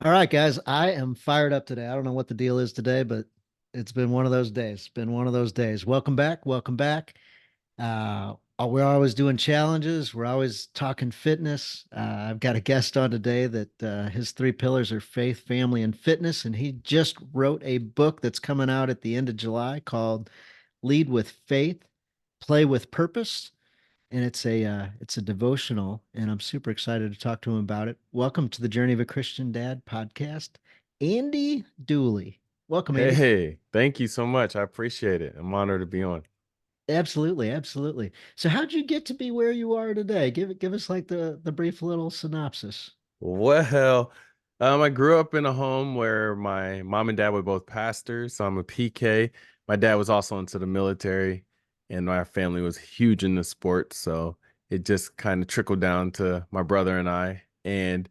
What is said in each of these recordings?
All right, guys, I am fired up today. I don't know what the deal is today, but it's been one of those days. It's been one of those days. Welcome back. Welcome back. We're always doing challenges. We're always talking fitness. I've got a guest on today that his three pillars are faith, family, and fitness. And he just wrote a book that's coming out at the end of July called Lead with Faith, Play with Purpose, and it's a devotional, and I'm super excited to talk to him about it. Welcome to the Journey of a Christian Dad podcast, Andy Dooley. Welcome, Andy. Hey, thank you so much. I appreciate it. I'm honored to be on. Absolutely, absolutely. So, how'd you get to be where you are today? Give us like the brief little synopsis. Well, I grew up in a home where my mom and dad were both pastors, so I'm a PK. My dad was also into the military, and my family was huge into sports, so it just kind of trickled down to my brother and I, and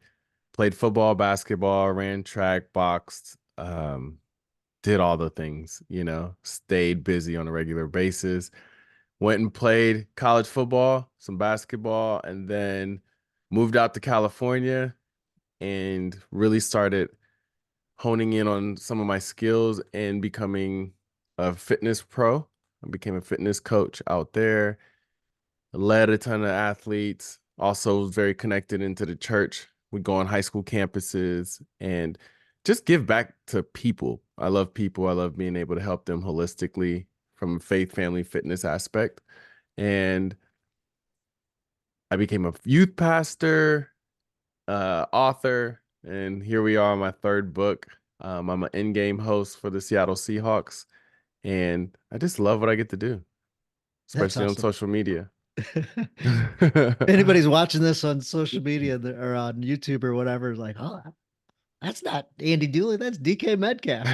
played football, basketball, ran track, boxed, did all the things, stayed busy on a regular basis. Went and played college football, some basketball, and then moved out to California and really started honing in on some of my skills and becoming a fitness pro. I became a fitness coach out there, led a ton of athletes, also was very connected into the church. We go on high school campuses and just give back to people. I love people. I love being able to help them holistically from a faith, family, fitness aspect. And I became a youth pastor, author, and here we are on my third book. I'm an in-game host for the Seattle Seahawks, and I just love what I get to do, That's especially on awesome. social media. Anybody's watching this on social media or on YouTube or whatever is like, oh, that's not Andy Dooley. That's DK Metcalf.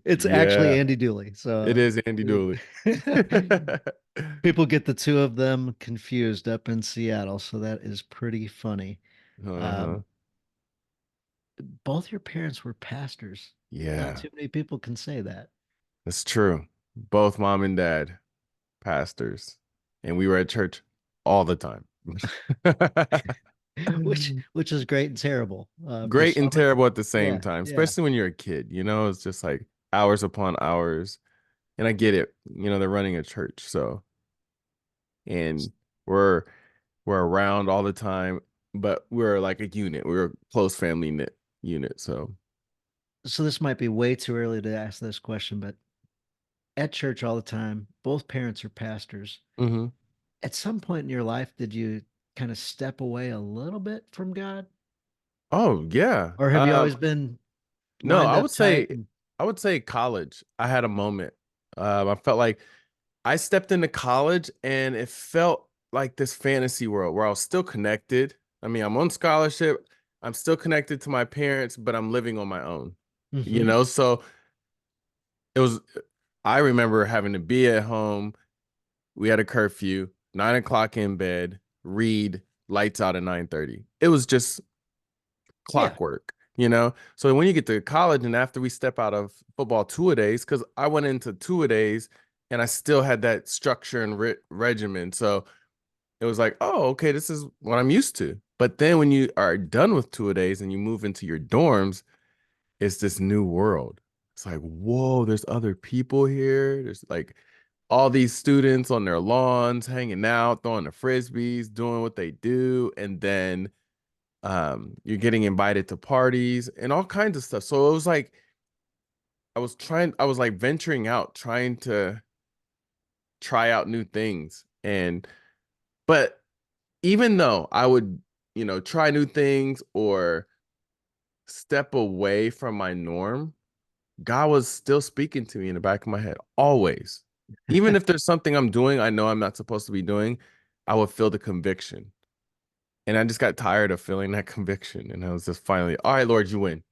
It's actually Yeah, Andy Dooley. it is Andy Dooley. people get the two of them confused up in Seattle, so that is pretty funny. Uh-huh. Um, both your parents were pastors. Not Yeah, too many people can say that. that's true. Both mom and dad, pastors, and we were at church all the time. Which is great and terrible. For Great and some, terrible at the same yeah, time, yeah. especially when you're a kid, it's just like hours upon hours. And I get it, they're running a church, so and we're we're around all the time, but we're like a unit. We're a close family knit unit. So So this might be way too early to ask this question, but at church all the time, both parents are pastors. mhm. At some point in your life, did you kind of step away a little bit from God? Oh yeah. Or have you always been No, lined I up would tight? say I would say college. I had a moment. I felt like I stepped into college and it felt like this fantasy world where I was still connected. I mean, I'm on scholarship. I'm still connected to my parents, but I'm living on my own. Hmm. So it was I remember having to be at home. We had a curfew, 9 o'clock in bed, read, lights out at 9:30. It was just Yeah. clockwork. So when you get to college and after we step out of football two-a-days, because I went into two-a-days and I still had that structure and regimen. So it was like, oh, okay, this is what I'm used to. But then when you are done with two-a-days and you move into your dorms, it's this new world. It's like, whoa, there's other people here. There's like all these students on their lawns hanging out, throwing the frisbees, doing what they do. And then you're getting invited to parties and all kinds of stuff. So it was like I was like venturing out, trying to try out new things. But even though I would, try new things or step away from my norm, God was still speaking to me in the back of my head, always. Even if there's something I'm doing, I know I'm not supposed to be doing, I would feel the conviction. And I just got tired of feeling that conviction. And I was just finally, all right, Lord, you win.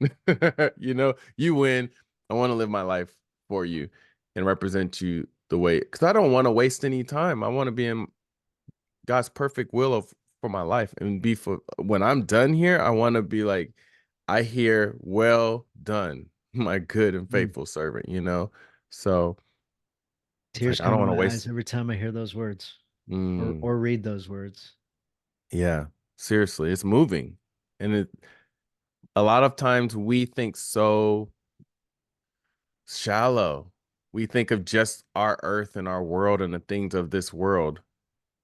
You win. I want to live my life for you and represent you the way, because I don't want to waste any time. I want to be in God's perfect will for my life and be for when I'm done here. I want to be like, I hear, well done, my good and Mm. faithful servant. So it's Tears like, I come don't to want to my waste. eyes every time I hear those words or Mm, or read those words. Yeah, seriously, it's moving. And a lot of times we think so shallow. We think of just our earth and our world and the things of this world.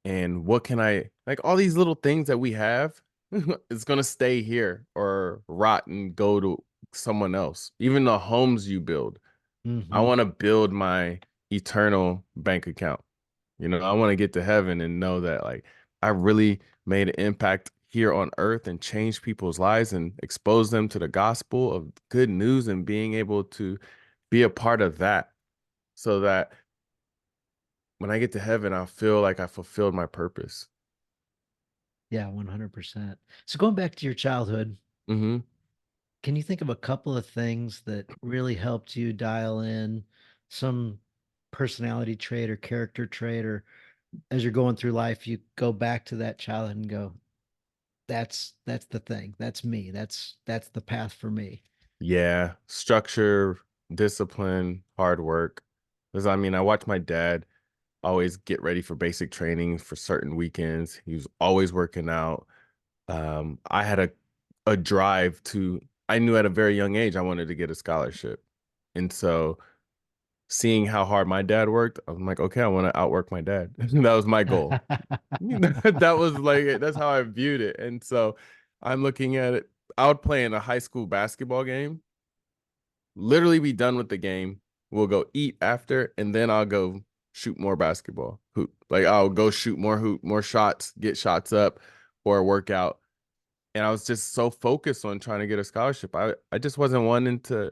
And what can I, like all these little things that we have, it's going to stay here or rot and go to someone else. Even the homes you build. I Hmm. want to build my eternal bank account. I want to get to heaven and know that like I really made an impact here on earth and changed people's lives and expose them to the gospel of good news and being able to be a part of that so that when I get to heaven, I'll feel like I fulfilled my purpose. Yeah, 100%. So going back to your childhood, Hmm. can you think of a couple of things that really helped you dial in some personality trait or character trait, or as you're going through life, you go back to that childhood and go, that's the thing. That's me. That's the path for me. Yeah, structure, discipline, hard work. Because I mean, I watched my dad always get ready for basic training for certain weekends. He was always working out. I had a drive to, I knew at a very young age I wanted to get a scholarship. And so seeing how hard my dad worked, I'm like, okay, I want to outwork my dad. That was my goal. That was like, that's how I viewed it. And so I'm looking at it. I would play in a high school basketball game, literally be done with the game. We'll go eat after, and then I'll go shoot more basketball hoop. Like I'll go shoot more hoop, more shots, get shots up, or work out. And I was just so focused on trying to get a scholarship. I just wasn't wanting to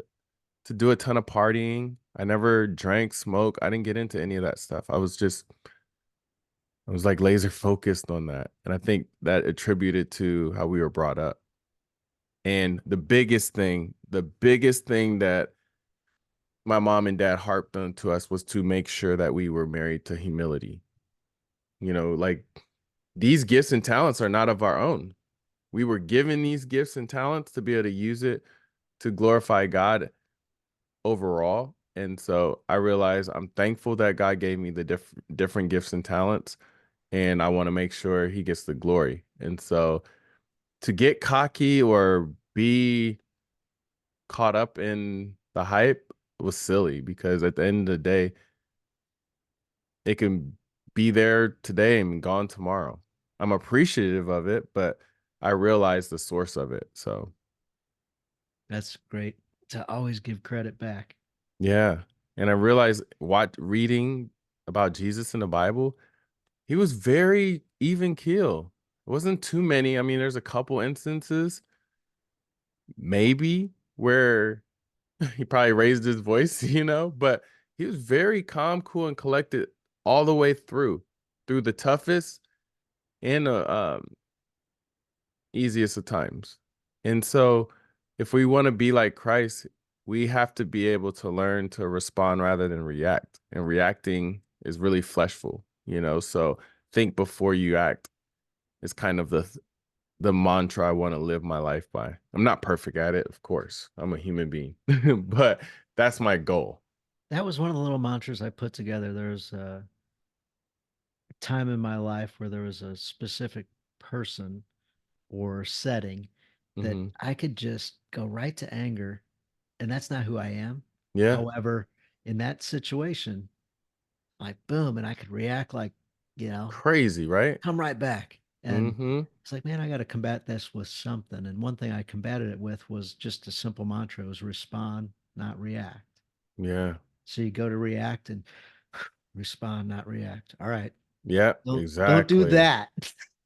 do a ton of partying. I never drank, smoke. I didn't get into any of that stuff. I was like laser focused on that. And I think that attributed to how we were brought up. And the biggest thing that my mom and dad harped on to us was to make sure that we were married to humility. Like these gifts and talents are not of our own. We were given these gifts and talents to be able to use it to glorify God overall. And so I realize I'm thankful that God gave me the different gifts and talents, and I want to make sure He gets the glory. And so to get cocky or be caught up in the hype was silly because at the end of the day, it can be there today and gone tomorrow. I'm appreciative of it, but I realize the source of it. So, That's great to always give credit back. yeah. And I realized what reading about Jesus in the Bible, he was very even keel. It wasn't too many. I mean, there's a couple instances, maybe, where he probably raised his voice, but he was very calm, cool, and collected all the way through the toughest and easiest of times. And so, if we want to be like Christ, we have to be able to learn to respond rather than react. And reacting is really fleshful. So think before you act is kind of the mantra I want to live my life by. I'm not perfect at it, of course. I'm a human being, but that's my goal. That was one of the little mantras I put together. There's a time in my life where there was a specific person or setting that Hmm. I could just go right to anger, and that's not who I am. Yeah, However, in that situation, like boom, and I could react like, you know, crazy, right? come right back. And Hmm. it's like, man, I got to combat this with something. And one thing I combated it with was just a simple mantra: it was respond, not react. Yeah, So you go to react and respond, not react. All right. yeah, Don't do exactly. that.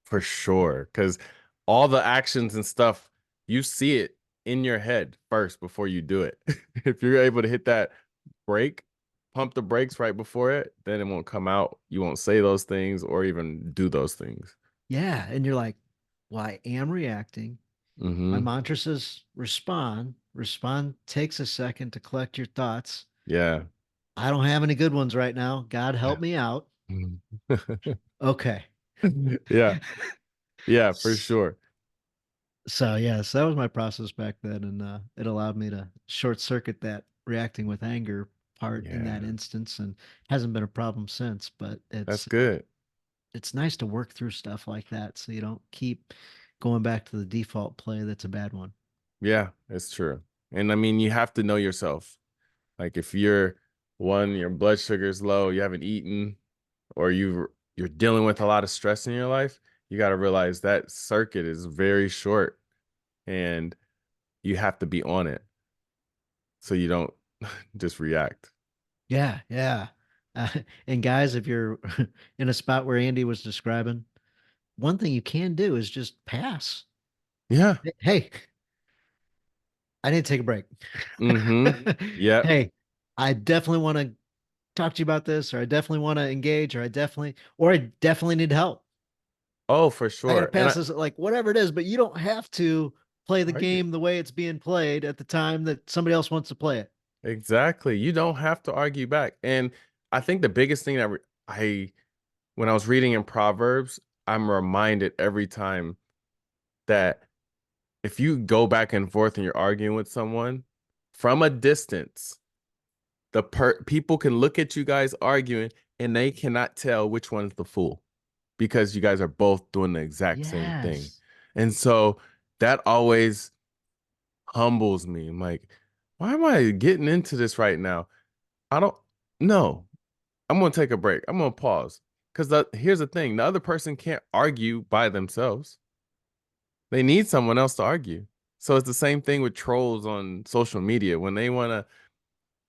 For sure. Because all the actions and stuff, you see it in your head first before you do it. If you're able to hit that brake, pump the brakes right before it, then it won't come out. You won't say those things or even do those things. Yeah. And you're like, well, I am reacting. My Hmm. mantra says respond. Respond takes a second to collect your thoughts. Yeah. I don't have any good ones right now. God help me out. Mhm. Okay. Yeah. Yeah, for sure. So yes, that was my process back then, and it allowed me to short circuit that reacting with anger part in that Yeah. instance, and hasn't been a problem since. But That's it's good. it's nice to work through stuff like that so you don't keep going back to the default play that's a bad one. Yeah, it's true. And I mean, you have to know yourself. Like if you're one, your blood sugar is low, you haven't eaten, or you're dealing with a lot of stress in your life, you got to realize that circuit is very short and you have to be on it so you don't just react. Yeah, yeah. Uh, and guys, if you're in a spot where Andy was describing, one thing you can do is just pass. Yeah. Hey, I need to take a break. Mm-hmm. Yep. Hey, I definitely want to talk to you about this, or I definitely want to engage, or I definitely need help. Oh, for I got to sure. And pass this, like whatever it is, but you don't have to play the argue. game the way it's being played at the time that somebody else wants to play it. Exactly. You don't have to argue back. And I think the biggest thing that when I was reading in Proverbs, I'm reminded every time that if you go back and forth and you're arguing with someone from a distance, the people can look at you guys arguing and they cannot tell which one's the fool because you guys are both doing the exact same thing. Yes. And so that always humbles me. I'm like, why am I getting into this right now? I don't know. I'm gonna take a break. I'm gonna pause. Because here's the thing, the other person can't argue by themselves. They need someone else to argue. So it's the same thing with trolls on social media. When they want to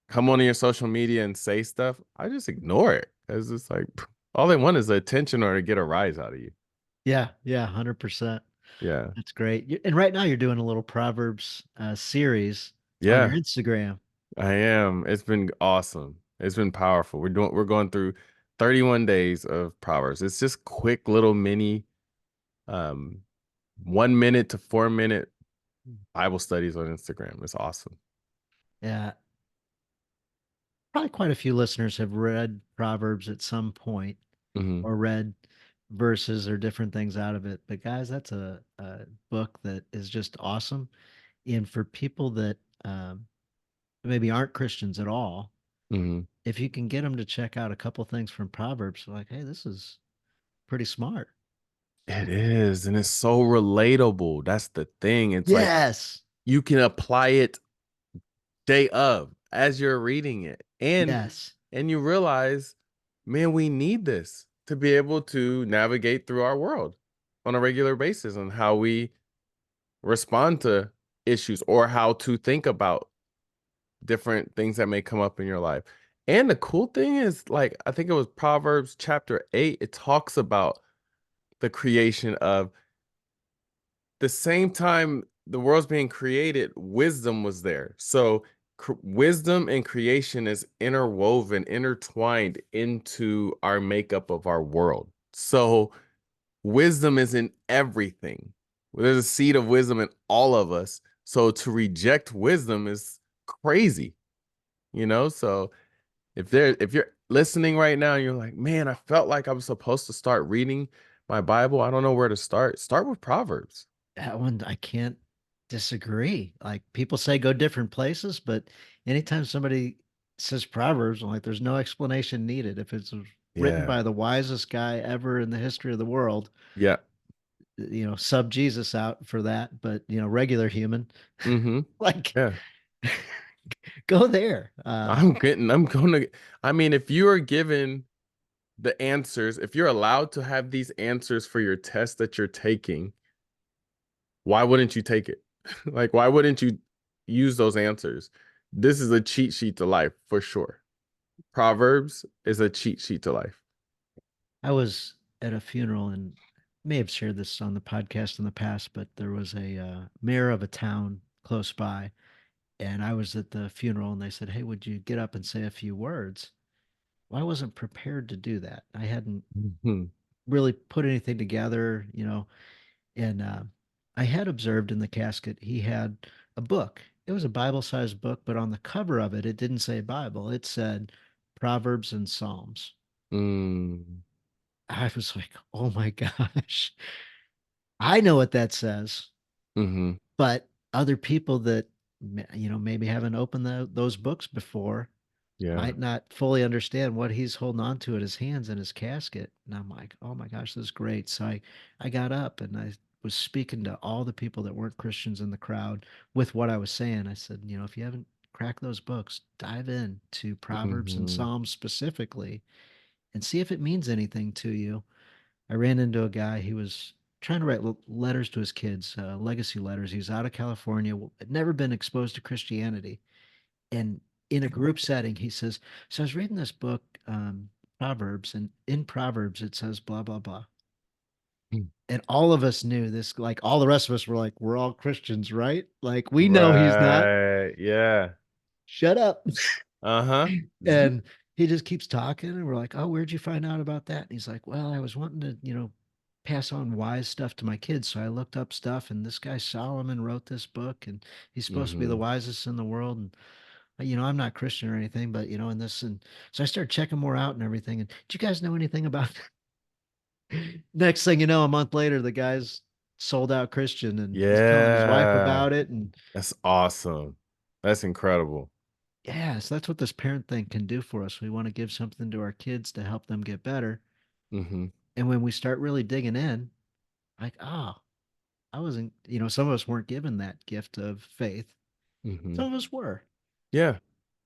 come on your social media and say stuff, I just ignore it. Because it's like all they want is the attention or to get a rise out of you. Yeah, yeah, 100%. Yeah. That's great. And right now you're doing a little Proverbs series on your Yeah, Instagram. I am. It's been awesome. It's been powerful. We're going through 31 days of Proverbs. It's just quick little mini um 1 minute to 4 minute Bible studies on Instagram. It's awesome. Yeah, probably quite a few listeners have read Proverbs at some point Hmm. or read verses or different things out of it. But guys, that's a book that is just awesome. And for people that maybe aren't Christians at all, Hmm. if you can get them to check out a couple things from Proverbs, like, hey, this is pretty smart. It is, and it's so relatable. That's the thing. It's like Yes. you can apply it day of as you're reading it. Yes. And you realize, man, we need this to be able to navigate through our world on a regular basis and how we respond to issues or how to think about different things that may come up in your life. And the cool thing is, like, I think it was Proverbs chapter 8, it talks about the creation of the same time the world's being created, wisdom was there. So wisdom and creation is interwoven, intertwined into our makeup of our world. So wisdom is in everything. There's a seed of wisdom in all of us. So to reject wisdom is crazy, you know? So if you're listening right now and you're like, man, I felt like I was supposed to start reading my Bible. I don't know where to start. Start with Proverbs. That one I can't disagree. Like people say go different places, but anytime somebody says Proverbs, I'm like there's no explanation needed. If it's written Yeah. by the wisest guy ever in the history of the world, Yeah. sub Jesus out for that, but regular human, Mm-hmm. like Yeah. go there. I'm going to, I mean, if you are given the answers, if you're allowed to have these answers for your test that you're taking, why wouldn't you take it? Like, why wouldn't you use those answers? This is a cheat sheet to life for sure. Proverbs is a cheat sheet to life. I was at a funeral and may have shared this on the podcast in the past, but there was a mayor of a town close by, and I was at the funeral, and they said, "Hey, would you get up and say a few words?" Well, I wasn't prepared to do that. I hadn't Mhm. really put anything together, and I had observed in the casket he had a book. It was a Bible-sized book, but on the cover of it, it didn't say Bible. It said Proverbs and Psalms. Mm. I was like, oh my gosh, I know what that says, Mm-hmm. but other people that maybe haven't opened those books before, Yeah. might not fully understand what he's holding on to at his hands in his casket. And I'm like, oh my gosh, this is great. So I got up and I was speaking to all the people that weren't Christians in the crowd with what I was saying. I said, you know, if you haven't cracked those books, dive in to Proverbs and Hmm. Psalms specifically and see if it means anything to you. I ran into a guy, he was trying to write letters to his kids, legacy letters. He was out of California, had never been exposed to Christianity. And in a group setting, he says, so I was reading this book, Proverbs, and in Proverbs, it says blah, blah, blah. And all of us knew this, like all the rest of us were like, we're all Christians, right? Like, we know he's not. Right. Yeah. Shut up. Uh-huh. And he just keeps talking. And we're like, oh, where'd you find out about that? And he's like, well, I was wanting to, pass on wise stuff to my kids. So I looked up stuff. And this guy Solomon wrote this book. And he's supposed to be the Hmm. wisest in the world. And I'm not Christian or anything, but in this, and so I started checking more out and everything. And do you guys know anything about next thing you know, a month later, the guy's sold out Christian and was telling his wife Yeah. about it. And That's awesome. That's incredible. yeah, so that's what this parent thing can do for us. We want to give something to our kids to help them get better. Hmm. And when we start really digging in, like, oh, I wasn't, some of us weren't given that gift of faith. Hmm. Some of us were, Yeah.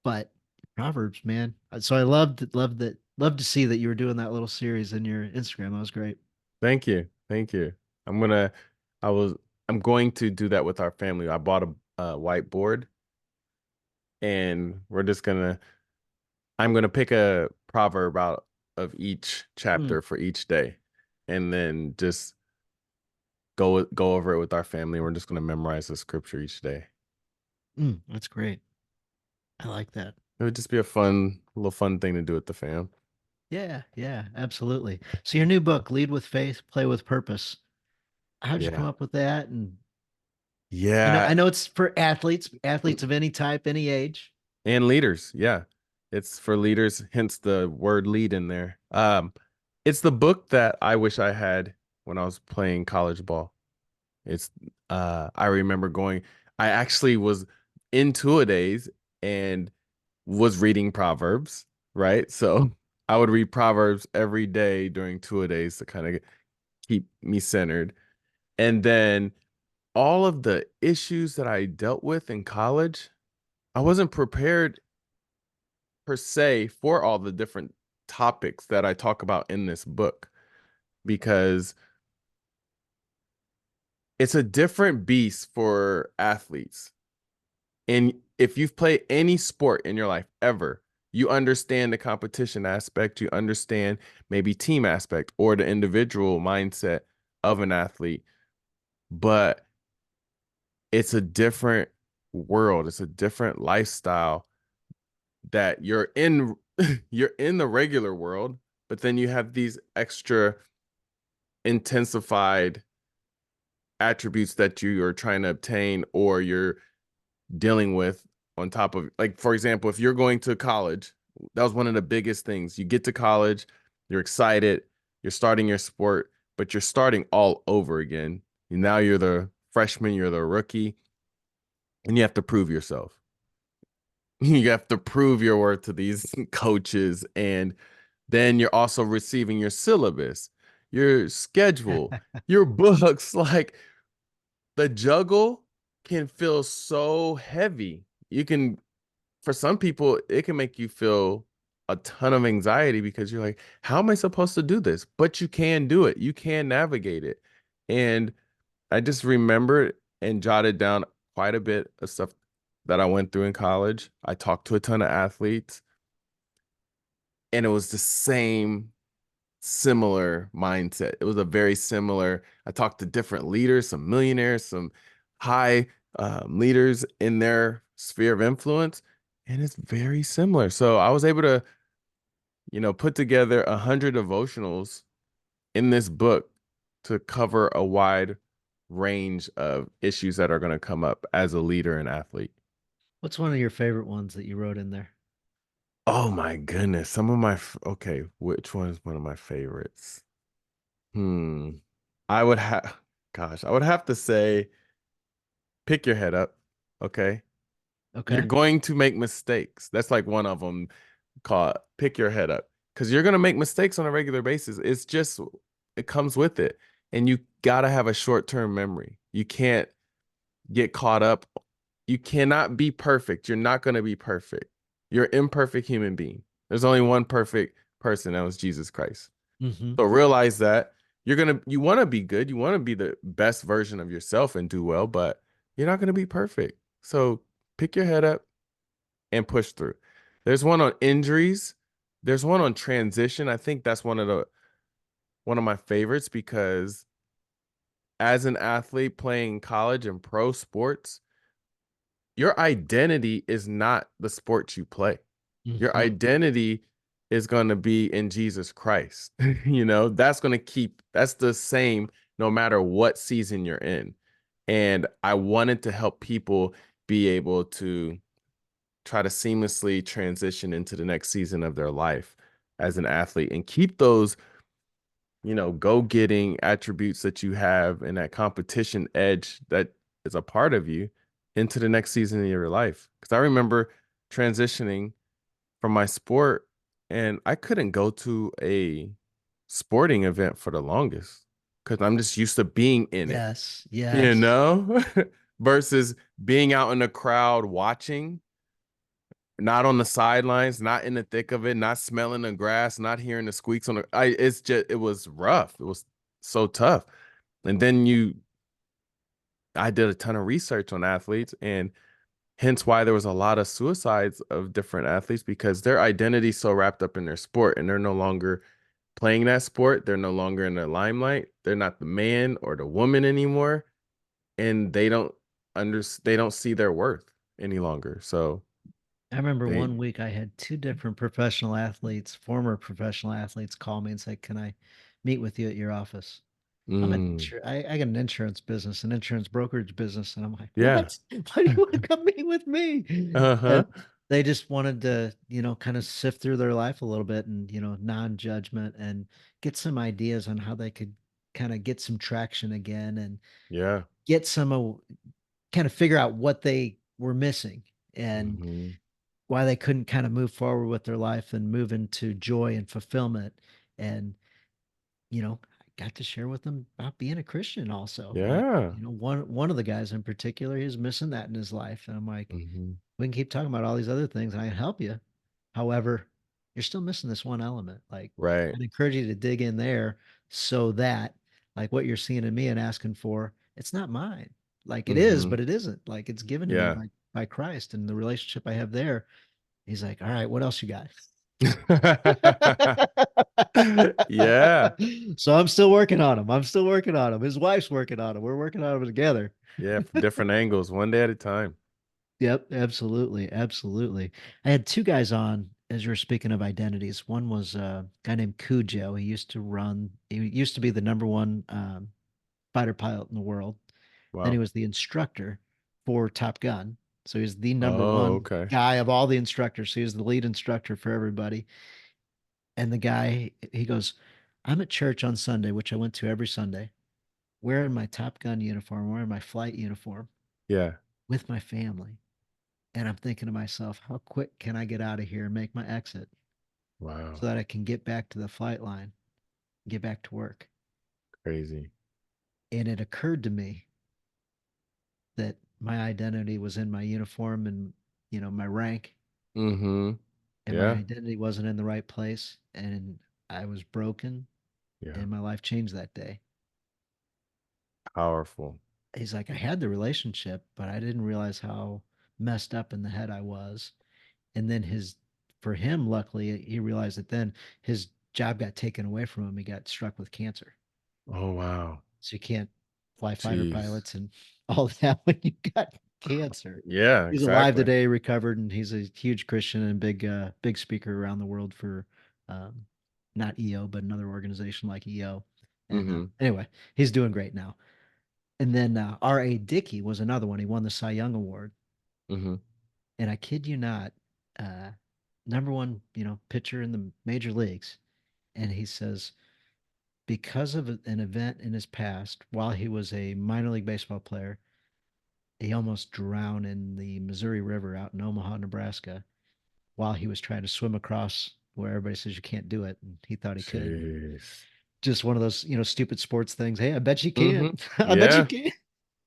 but Proverbs, man. So I loved to see that you were doing that little series in your Instagram. That was great. Thank you. Thank you. I'm gonna, I was, I'm going to do that with our family. I bought a whiteboard and I'm gonna pick a proverb out of each Mm, chapter for each day and then just go over it with our family. We're just gonna memorize the scripture each day. that's great. I like that. It would just be a fun, little fun thing to do with the fam. Yeah, yeah, absolutely. So your new book, Lead with Faith, Play with Purpose. How'd you come Yeah. up with that? And I Yeah. know it's for athletes of any type, any age. And leaders. Yeah. It's for leaders, hence the word lead in there. It's the book that I wish I had when I was playing college ball. It's I remember I actually was in two-a-days and was reading Proverbs, right? So I would read Proverbs every day during two-a-days to kind of keep me centered. And then all of the issues that I dealt with in college, I wasn't prepared per se for all the different topics that I talk about in this book because it's a different beast for athletes. And if you've played any sport in your life ever, you understand the competition aspect, you understand maybe team aspect or the individual mindset of an athlete, but it's a different world, it's a different lifestyle that you're in you're in the regular world, but then you have these extra intensified attributes that you are trying to obtain or you're dealing with on top of, like, for example, if you're going to college, that was one of the biggest things. You get to college, you're excited, you're starting your sport, but you're starting all over again. And now you're the freshman, you're the rookie, and you have to prove yourself. You have to prove your worth to these coaches, and then you're also receiving your syllabus, your schedule, your books. Like, the juggle can feel so heavy. You can, for some people, it can make you feel a ton of anxiety because you're like, how am I supposed to do this? But you can do it. You can navigate it. And I just remembered and jotted down quite a bit of stuff that I went through in college. I talked to a ton of athletes, and it was the same similar mindset. It was a very similar. I talked to different leaders, some millionaires, some high leaders in their sphere of influence, and it's very similar. So I was able to, put together 100 devotionals in this book to cover a wide range of issues that are going to come up as a leader and athlete. What's one of your favorite ones that you wrote in there? Oh my goodness. Okay, which one is one of my favorites? Hmm. I would I would have to say pick your head up. Okay. You're Okay. going to make mistakes. That's like one of them called pick your head up because you're going to make mistakes on a regular basis. It's just, it comes with it. And you got to have a short-term memory. You can't get caught up. You cannot be perfect. You're not going to be perfect. You're an imperfect human being. There's only one perfect person, that was Jesus Christ. Hmm. So realize that you want to be good, you want to be the best version of yourself and do well, but you're not going to be perfect. So pick your head up and push through. There's one on injuries. There's one on transition. I think that's one of my favorites because as an athlete playing college and pro sports, your identity is not the sport you play. Your Hmm. identity is going to be in Jesus Christ. That's going to that's the same no matter what season you're in. And I wanted to help people be able to try to seamlessly transition into the next season of their life as an athlete and keep those, go-getting attributes that you have and that competition edge that is a part of you into the next season of your life. Because I remember transitioning from my sport and I couldn't go to a sporting event for the longest because I'm just used to being in it, Yes. you Yes. know, versus being out in the crowd watching, not on the sidelines, not in the thick of it, not smelling the grass, not hearing the squeaks on the it's just it was rough. It was so tough. And then I did a ton of research on athletes and hence why there was a lot of suicides of different athletes because their identity is so wrapped up in their sport and they're no longer playing that sport. They're no longer in the limelight. They're not the man or the woman anymore. And they don't see their worth any longer. So I remember they one week I had two different professional athletes, former professional athletes, call me and say, "Can I meet with you at your office?" mm, I got an insurance business, an insurance brokerage business, and I'm like, yeah. "What? Why do you want to come meet with me?" Uh-huh. And they just wanted to, kind of sift through their life a little bit and, non-judgment and get some ideas on how they could kind of get some traction again and Yeah. get kind of figure out what they were missing and Hmm. why they couldn't kind of move forward with their life and move into joy and fulfillment. And, I got to share with them about being a Christian also. Like, Yeah. one of the guys in particular, he's missing that in his life. And I'm like, Hmm. we can keep talking about all these other things and I can help you. However, you're still missing this one element. Like, Right. I'd encourage you to dig in there so that, like, what you're seeing in me and asking for, it's not mine. Like, it is, Hmm. but it isn't. Like, it's given to me Yeah. by Christ and the relationship I have there. He's like, all right, what else you got? Yeah. So I'm still working on him. I'm still working on him. His wife's working on him. We're working on him together. Yeah. From different angles, one day at a time. Yep, absolutely, absolutely. I had two guys on as you were speaking of identities. One was a guy named Cujo. He used to be the number one fighter pilot in the world. Then he Wow. was the instructor for Top Gun. So he's the number Oh, one okay. guy of all the instructors. So he was the lead instructor for everybody. And the guy, he goes, I'm at church on Sunday, which I went to every Sunday, wearing my Top Gun uniform, wearing my flight uniform Yeah. with my family. And I'm thinking to myself, how quick can I get out of here and make my exit so Wow. that I can get back to the flight line, get back to work? Crazy. And it occurred to me that my identity was in my uniform and, my rank, Hmm. and my Yeah. identity wasn't in the right place. And I was broken, Yeah. and my life changed that day. Powerful. He's like, I had the relationship, but I didn't realize how messed up in the head I was. And then for him, luckily, he realized that then his job got taken away from him. He got struck with cancer. Oh, wow. So you can't fly fighter Jeez. pilots and all that when you got cancer. Yeah, He's alive exactly. today, recovered, and he's a huge Christian and big speaker around the world for um, not EO, but another organization like EO. And Hmm. anyway, he's doing great now. And then R.A. Dickey was another one. He won the Cy Young Award. Hmm. And I kid you not, uh, number one, pitcher in the major leagues. And he says, because of an event in his past while he was a minor league baseball player, he almost drowned in the Missouri River out in Omaha, Nebraska, while he was trying to swim across where everybody says you can't do it, and he thought he could. And Jeez. just one of those, stupid sports things. Hey, I bet you can. Mm-hmm. I bet you Yeah. can.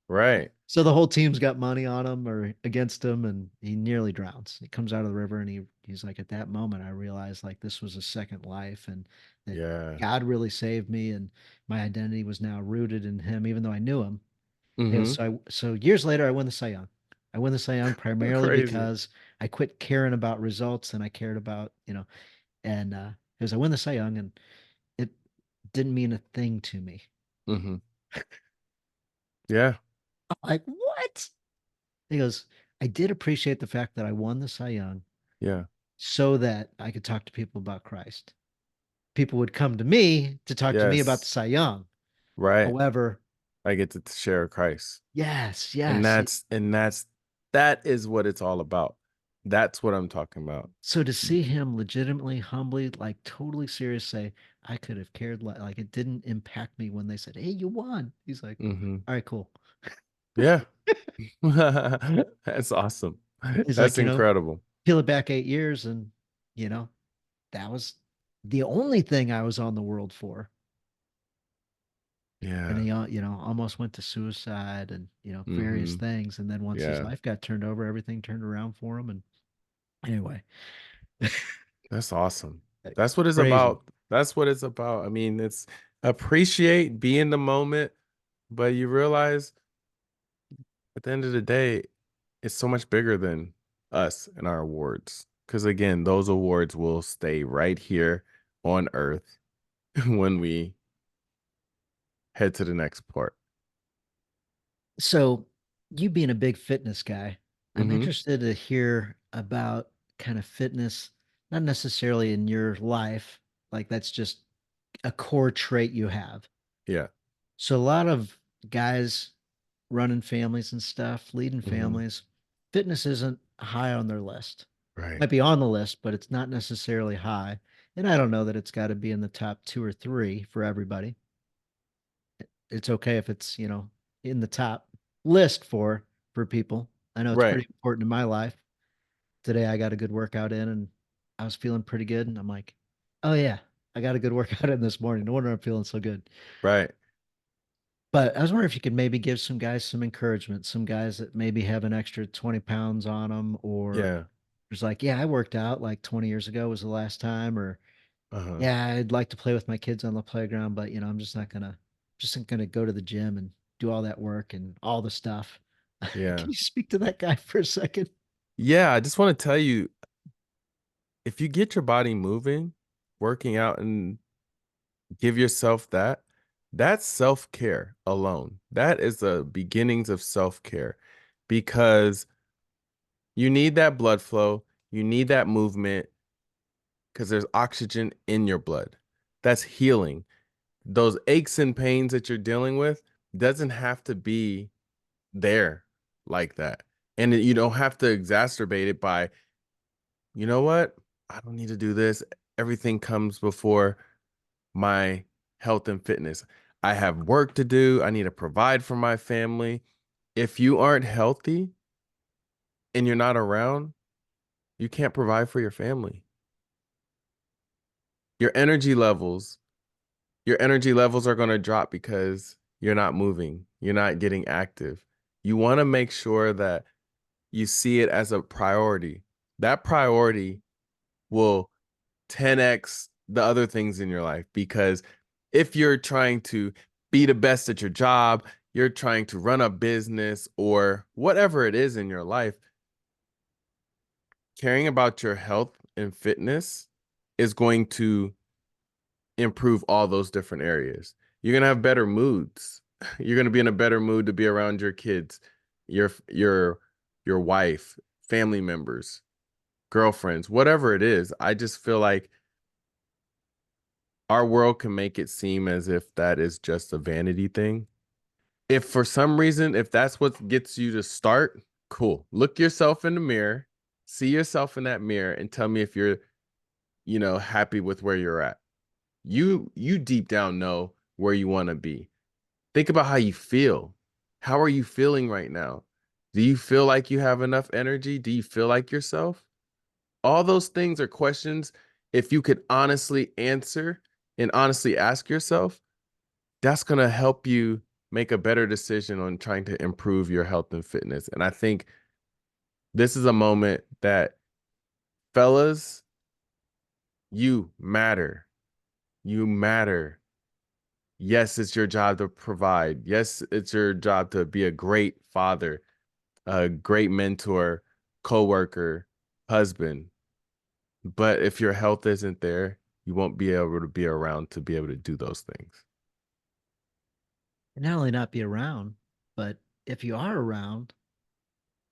Right. So the whole team's got money on him or against him, and he nearly drowns. He comes out of the river, and he's like, at that moment, I realized like this was a second life, and that Yeah. God really saved me, and my identity was now rooted in Him, even though I knew Him. Mm-hmm. So years later, I win the Cy Young. I win the Cy Young primarily Crazy. because I quit caring about results and I cared about, and because I win the Cy Young, and it didn't mean a thing to me. Mm-hmm. Yeah. I'm like, what? He goes, I did appreciate the fact that I won the Cy Young Yeah. so that I could talk to people about Christ. People would come to me to talk to me about the Yes. Cy Young. Right. However, I get to share Christ. yes, And yes. that is what it's all about. That's what I'm talking about. So to see him legitimately, humbly, like totally serious, say, I could have cared, like it didn't impact me when they said, hey, you won. He's like, Mm-hmm. all right, cool. Yeah. That's awesome. He's That's like, incredible. peel it back 8 years, and, you know, that was the only thing I was on the world for. And Yeah. he, almost went to suicide and, various Mm-hmm. things. And then once his Yeah. life got turned over, everything turned around for him. And anyway, That's awesome. That's what it's crazy. about. That's what it's about. I mean, it's appreciate, be in the moment, but you realize at the end of the day, it's so much bigger than us and our awards. Because again, those awards will stay right here on Earth when we head to the next part. So, you being a big fitness guy, I'm Hmm. interested to hear about kind of fitness, not necessarily in your life, like that's just a core trait you have. Yeah. So, a lot of guys running families and stuff, leading Hmm. families, fitness isn't high on their list. Right. Might be on the list, but it's not necessarily high. And I don't know that it's got to be in the top two or three for everybody. It's okay if it's, in the top list for people. I know it's Right. pretty important in my life. Today I got a good workout in and I was feeling pretty good. And I'm like, oh yeah, I got a good workout in this morning. No wonder I'm feeling so good. Right. But I was wondering if you could maybe give some guys some encouragement, some guys that maybe have an extra 20 pounds on them, or Yeah. it's like, yeah, I worked out like 20 years ago was the last time, or Uh-huh. yeah, I'd like to play with my kids on the playground, but I'm just not gonna go to the gym and do all that work and all the stuff. Yeah. Can you speak to that guy for a second? Yeah. I just want to tell you, if you get your body moving, working out and give yourself that, that's self-care alone. That is the beginnings of self-care because you need that blood flow, you need that movement because there's oxygen in your blood. That's healing. Those aches and pains that you're dealing with doesn't have to be there like that. And you don't have to exacerbate it by, you know what? I don't need to do this. Everything comes before my health and fitness. I have work to do. I need to provide for my family. If you aren't healthy and you're not around, you can't provide for your family. Your energy levels, your energy levels are going to drop because you're not moving. You're not getting active. You want to make sure that you see it as a priority. That priority will 10x the other things in your life because if you're trying to be the best at your job, you're trying to run a business or whatever it is in your life, caring about your health and fitness is going to improve all those different areas. You're going to have better moods. You're going to be in a better mood to be around your kids, your wife, family members, girlfriends, whatever it is. I just feel like our world can make it seem as if that is just a vanity thing. If for some reason, if that's what gets you to start, cool. Look yourself in the mirror, see yourself in that mirror, and tell me if you're, happy with where you're at. You deep down know where you want to be. Think about how you feel. How are you feeling right now? Do you feel like you have enough energy? Do you feel like yourself? All those things are questions. If you could honestly answer and honestly ask yourself, that's going to help you make a better decision on trying to improve your health and fitness. And I think this is a moment that, fellas, you matter. You matter. Yes, it's your job to provide. Yes, it's your job to be a great father, a great mentor, coworker, husband. But if your health isn't there, you won't be able to be around to be able to do those things. And not only not be around, but if you are around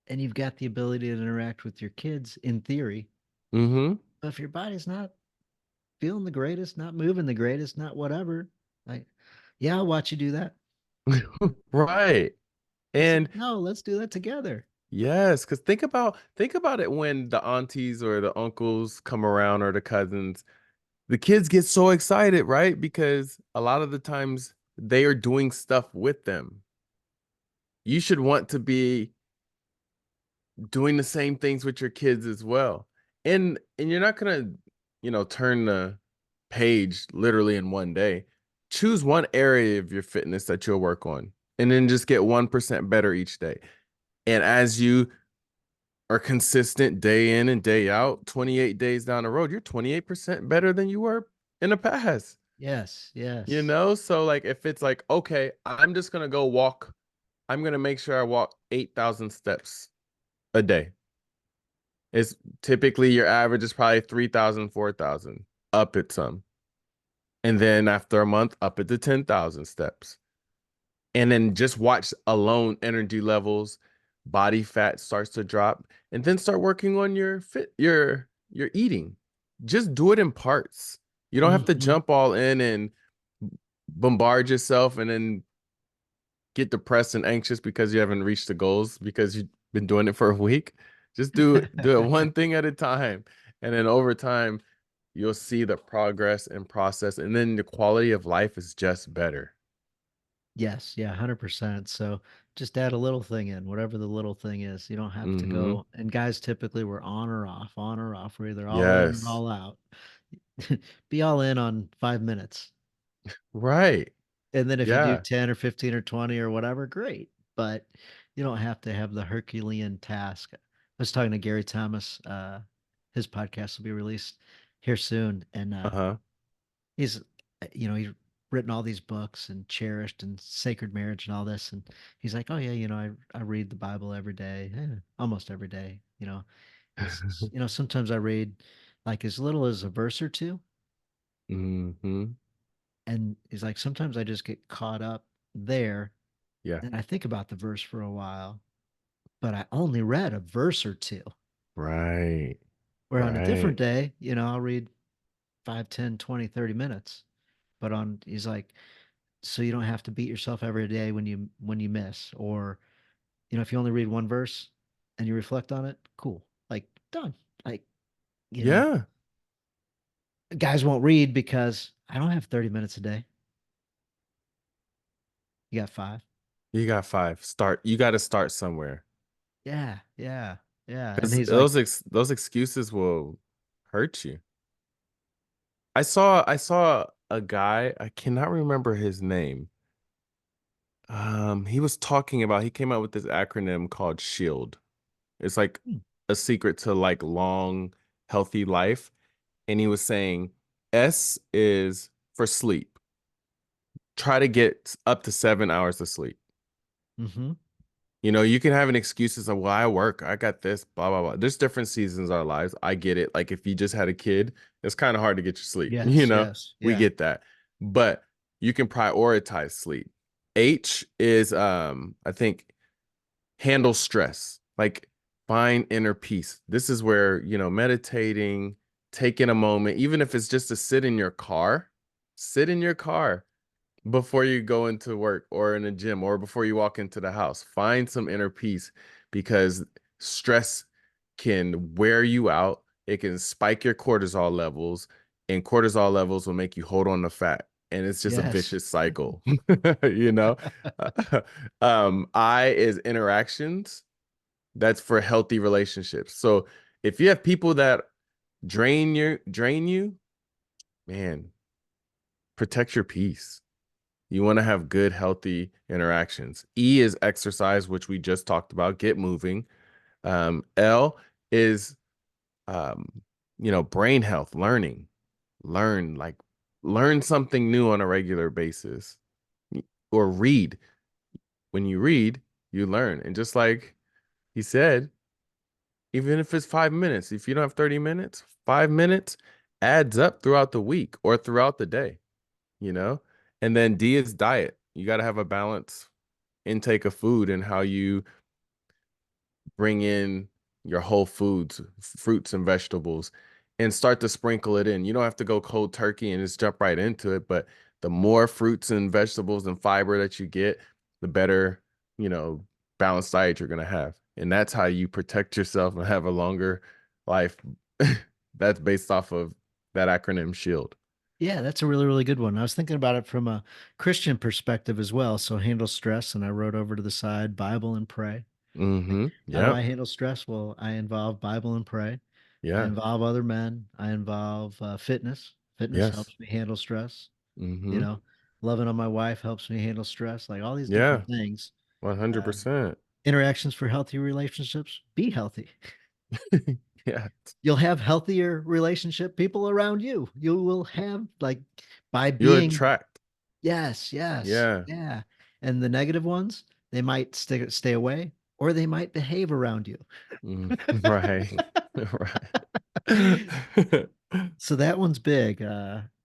and you've got the ability to interact with your kids in theory, Mm-hmm. but if your body's not feeling the greatest, not moving the greatest, not whatever, like, yeah, I'll watch you do that. Right. It's like, And no, let's do that together. yes, because think about it when the aunties or the uncles come around or the cousins. The kids get so excited, right? Because a lot of the times they are doing stuff with them. You should want to be doing the same things with your kids as well. And you're not gonna, turn the page literally in one day. Choose one area of your fitness that you'll work on and then just get 1% better each day. And as you are consistent day in and day out, 28 days down the road, you're 28% better than you were in the past. Yes, yes. So like if it's like, okay, I'm just gonna go walk, I'm gonna make sure I walk 8,000 steps a day. It's typically your average is probably 3,000, 4,000. Up it some. And then after a month, up it to 10,000 steps. And then just watch alone energy levels, body fat starts to drop, and then start working on your eating. Just do it in parts. You don't have to Hmm. jump all in and bombard yourself and then get depressed and anxious because you haven't reached the goals because you've been doing it for a week. Just do it one thing at a time. And then over time, you'll see the progress and process. And then the quality of life is just better. Yes, yeah, 100%. So just add a little thing in, whatever the little thing is. You don't have to Mm-hmm. go. And guys typically we're on or off, on or off. We're either all in or Yes. all out. Be all in on 5 minutes. Right. And then if you do Yeah. 10 or 15 or 20 or whatever, great. But you don't have to have the Herculean task. I was talking to Gary Thomas. His podcast will be released here soon. And Uh-huh. he's, he's written all these books and cherished and sacred marriage and all this. And he's like, oh, yeah, I read the Bible every day, almost every day. He says, sometimes I read like as little as a verse or two. Mm-hmm. And he's like, sometimes I just get caught up there Yeah. and I think about the verse for a while, but I only read a verse or two. Right. Where on a different Right. day, I'll read 5, 10, 20, 30 minutes. But he's like, so you don't have to beat yourself every day when you miss. Or, if you only read one verse and you reflect on it, cool. Like done. Like, you know, Yeah. guys won't read because I don't have 30 minutes a day. You got 5. You got 5. You got to start somewhere. Yeah, yeah, yeah. And Because he's like, those excuses will hurt you. I saw a guy, I cannot remember his name. He was talking about he came out with this acronym called SHIELD. It's like "Hmm, a secret to like long, healthy life. And he was saying S is for sleep. Try to get up to 7 hours of sleep. mm-hmm. You can have an excuses of, well, I work, I got this, blah, blah, blah. There's different seasons of our lives. I get it. Like if you just had a kid, it's kind of hard to get your sleep. Yes, yes, We yeah, get that. But you can prioritize sleep. H is I think handle stress. Like find inner peace. This is where, meditating, taking a moment, even if it's just to sit in your car before you go into work or in a gym or before you walk into the house. Find some inner peace because stress can wear you out. It can spike your cortisol levels, and cortisol levels will make you hold on to fat. And it's just a yes. vicious cycle, you know? I is interactions. That's for healthy relationships. So if you have people that drain you, man, protect your peace. You want to have good, healthy interactions. E is exercise, which we just talked about. Get moving. L is um, brain health, learning. Learn, like learn something new on a regular basis. Or read. When you read, you learn. And just like he said, even if it's 5 minutes, if you don't have 30 minutes, 5 minutes adds up throughout the week or throughout the day, you know? And then D is diet. You got to have a balanced intake of food and how you bring in your whole foods, fruits and vegetables, and start to sprinkle it in. You don't have to go cold turkey and just jump right into it, but the more fruits and vegetables and fiber that you get, the better, you know, balanced diet you're going to have. And that's how you protect yourself and have a longer life. That's based off of that acronym SHIELD. Yeah, that's a really, really good one. I was thinking about it from a Christian perspective as well. So handle stress, and I wrote over to the side Bible and pray. Like, Mm-hmm. how do Yep. I handle stress? Well, I involve Bible and pray. I Yeah. involve other men. I involve fitness. Fitness Yes. helps me handle stress. You Mm-hmm. know, loving on my wife helps me handle stress. Like all these Yeah. different things. Uh, 100%. interactions for healthy relationships. Be healthy. Yeah. You'll have healthier relationship people around you. You will have like by You being attract. yes, yes, Yeah. yeah. And the negative ones, they might stay away or they might behave around you. Right. Right. So that one's big.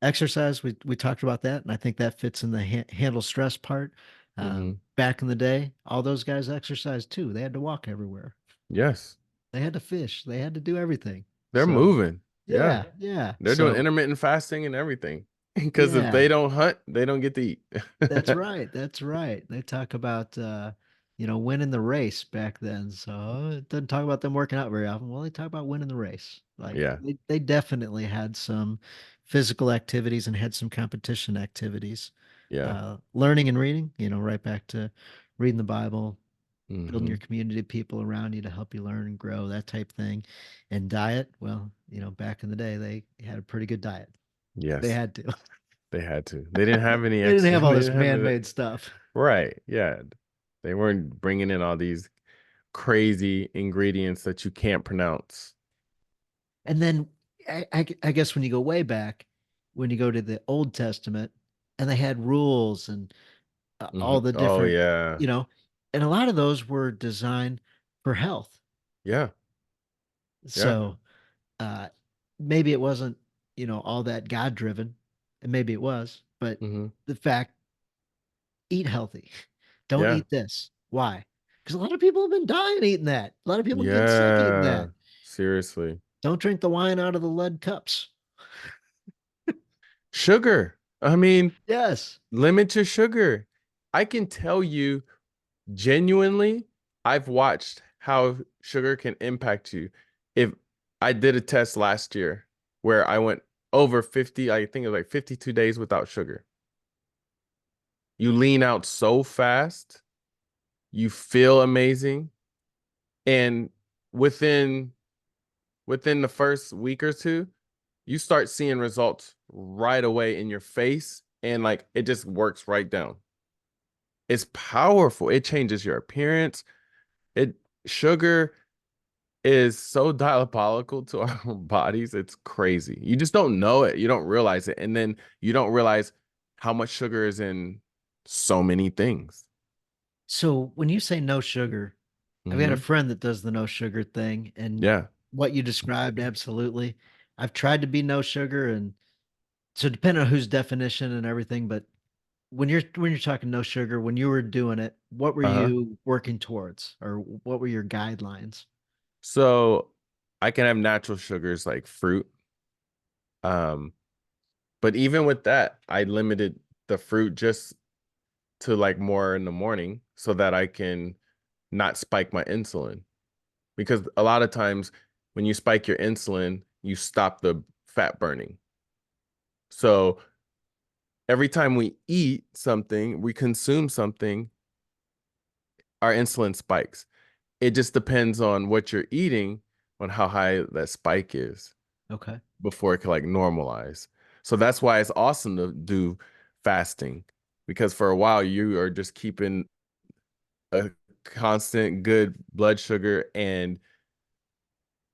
Exercise, we talked about that, and I think that fits in the handle stress part. hmm Back in the day, all those guys exercised too. They had to walk everywhere. Yes. They had to fish. They had to do everything. They're So moving. Yeah. yeah, yeah. They're doing So intermittent fasting and everything. Because if yeah, they don't hunt, they don't get to eat. that's right. That's right. They talk about winning the race back then. So it doesn't talk about them working out very often. Well, they talk about winning the race. Like Yeah. they definitely had some physical activities and had some competition activities. Yeah. Learning and reading, right back to reading the Bible, building your hmm community of people around you to help you learn and grow, that type thing. And diet, well, back in the day, they had a pretty good diet. They Yes. had to. They had to. They didn't have any They didn't extra. have all They this didn't have the man-made stuff. right. Yeah. They weren't bringing in all these crazy ingredients that you can't pronounce. And then I guess when you go way back, when you go to the Old Testament, and they had rules and all the Oh different, yeah. you know, and a lot of those were designed for health. Yeah. Yeah. So uh, maybe it wasn't, all that God driven, and maybe it was, but hmm the fact, eat healthy. Don't Yeah. eat this. Why? Because a lot of people have been dying eating that. A lot of people get sick eating that. Yeah. Seriously. Don't drink the wine out of the lead cups. Sugar. I mean, Yes. limit your sugar. I can tell you genuinely, I've watched how sugar can impact you. If I did a test last year where I went over 50, I think it was like 52 days without sugar. You lean out so fast, you feel amazing, and within within the first week or two, you start seeing results right away in your face and like it just works right down. It's powerful. It changes your appearance. It sugar is so diabolical to our bodies. It's crazy. You just don't know it. You don't realize it. And then you don't realize how much sugar is in so many things. So when you say no sugar, I've got a hmm friend that does the no sugar thing, and Yeah. what you described, absolutely. I've tried to be no sugar, and so depending on whose definition and everything, but when you're talking no sugar, when you were doing it, what were Uh-huh. you working towards, or what were your guidelines? So I can have natural sugars like fruit. Um, but even with that, I limited the fruit just to like more in the morning so that I can not spike my insulin. Because a lot of times when you spike your insulin, you stop the fat burning. So every time we eat something, we consume something, our insulin spikes. it just depends on what you're eating, on how high that spike is Okay. before it can like normalize. So that's why it's awesome to do fasting because for a while you are just keeping a constant good blood sugar and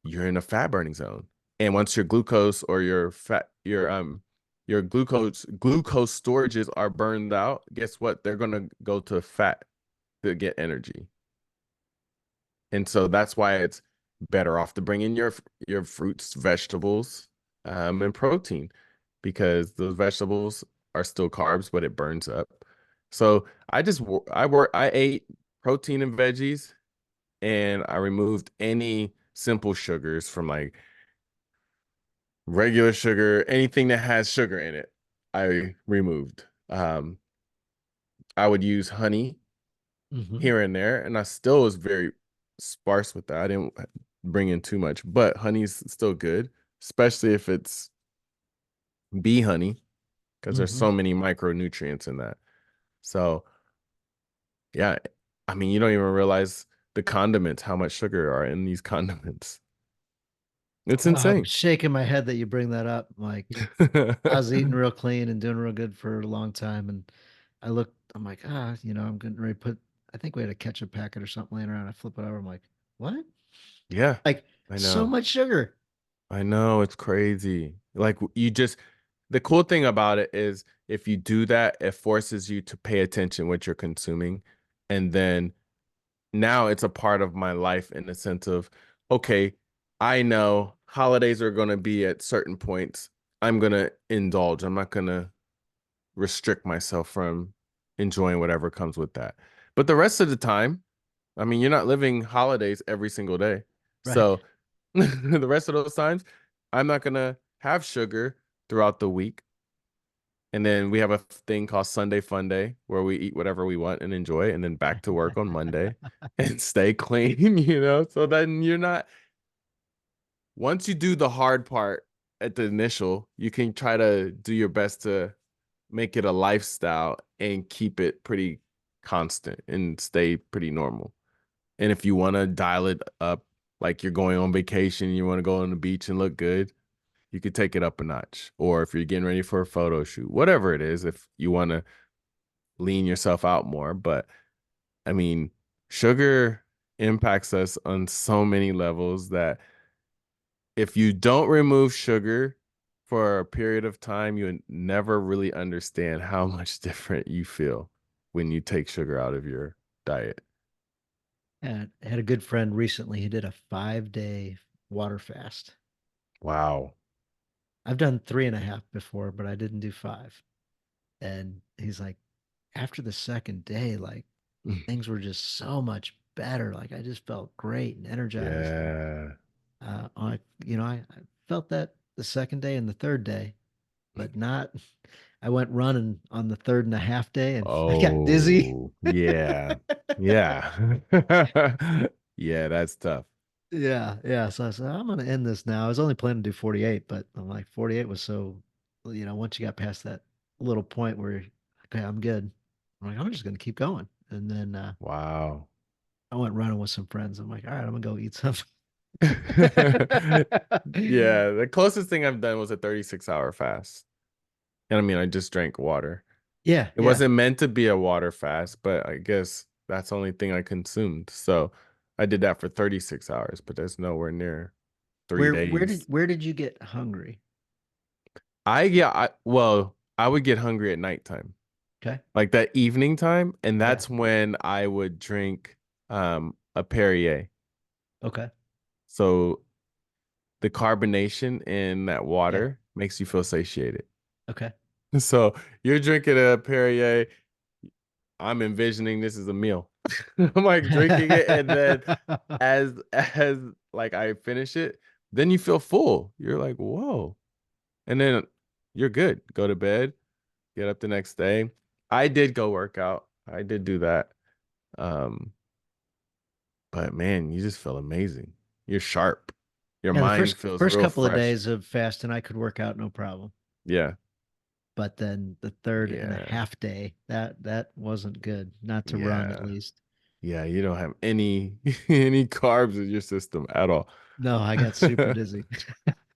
you're in a fat burning zone. And once your glucose or your glucose storages are burned out, guess what? They're gonna go to fat to get energy. And so that's why it's better off to bring in your fruits, vegetables, and protein because those vegetables are still carbs, but it burns up. So I ate protein and veggies, and I removed any simple sugars from like regular sugar, anything that has sugar in it. I removed. I would use honey Hmm. here and there, and I still was very sparse with that. I didn't bring in too much, but honey's still good, especially if it's bee honey, because there's Hmm. so many micronutrients in that. So yeah, I mean, you don't even realize the condiments, how much sugar are in these condiments. It's I'm insane. shaking my head that you bring that up. Like I was eating real clean and doing real good for a long time, and I'm like, I'm getting ready to put. I think we had a ketchup packet or something laying around. I flip it over. I'm like, what? Yeah, Like I so know. much sugar. I know it's crazy. Like the cool thing about it is if you do that, it forces you to pay attention what you're consuming. And then now it's a part of my life in the sense of, okay, I know holidays are going to be at certain points. I'm going to indulge. I'm not going to restrict myself from enjoying whatever comes with that. But the rest of the time, I mean, you're not living holidays every single day. Right. So the rest of those times, I'm not gonna have sugar throughout the week. And then we have a thing called Sunday Fun Day where we eat whatever we want and enjoy, and then back to work on Monday and stay clean, you know? So then you're not, once you do the hard part at the initial, you can try to do your best to make it a lifestyle and keep it pretty constant and stay pretty normal. And if you want to dial it up, like you're going on vacation, you want to go on the beach and look good, you could take it up a notch. Or if you're getting ready for a photo shoot, whatever it is, if you want to lean yourself out more. But I mean, sugar impacts us on so many levels that if you don't remove sugar for a period of time, you never really understand how much different you feel when you take sugar out of your diet. And I had a good friend recently. He did a 5-day water fast. Wow. I've done 3.5 before, but I didn't do 5. And he's like, after the second day, like things were just so much better. Like I just felt great and energized. And Yeah. I felt that the second day and the third day, but not. I went running on the 3.5 day and I got dizzy. Oh, yeah. Yeah. Yeah, that's tough. Yeah, yeah. So I said, I'm gonna end this now. I was only planning to do 48, but I'm like, 48 was so, once you got past that little point where, okay, I'm good. I'm like, I'm just gonna keep going. And then Wow. I went running with some friends. I'm like, all right, I'm gonna go eat something. Yeah, the closest thing I've done was a 36-hour fast. And I mean, I just drank water. Yeah, It yeah. wasn't meant to be a water fast, but I guess that's the only thing I consumed. So I did that for 36 hours, but that's nowhere near three Where days. did you get hungry? I would get hungry at nighttime, Okay. like that evening time, and Yeah. that's when I would drink a Perrier. Okay. So the carbonation in that Yeah. water makes you feel satiated. Okay. So you're drinking a Perrier, I'm envisioning this as a meal. I'm like drinking it, and then as like I finish it, then you feel full. You're like, whoa. And then you're good. Go to bed, get up the next day. I did go work out. I did do that. Um, but man, you just feel amazing. You're sharp. Your Yeah, the mind first feels first real couple of fresh. days of fasting, I could work out no problem. Yeah. But then the third and a Yeah. half day, that wasn't good. Not to run, at Yeah. least. Yeah, you don't have any any carbs in your system at all. No, I got super dizzy.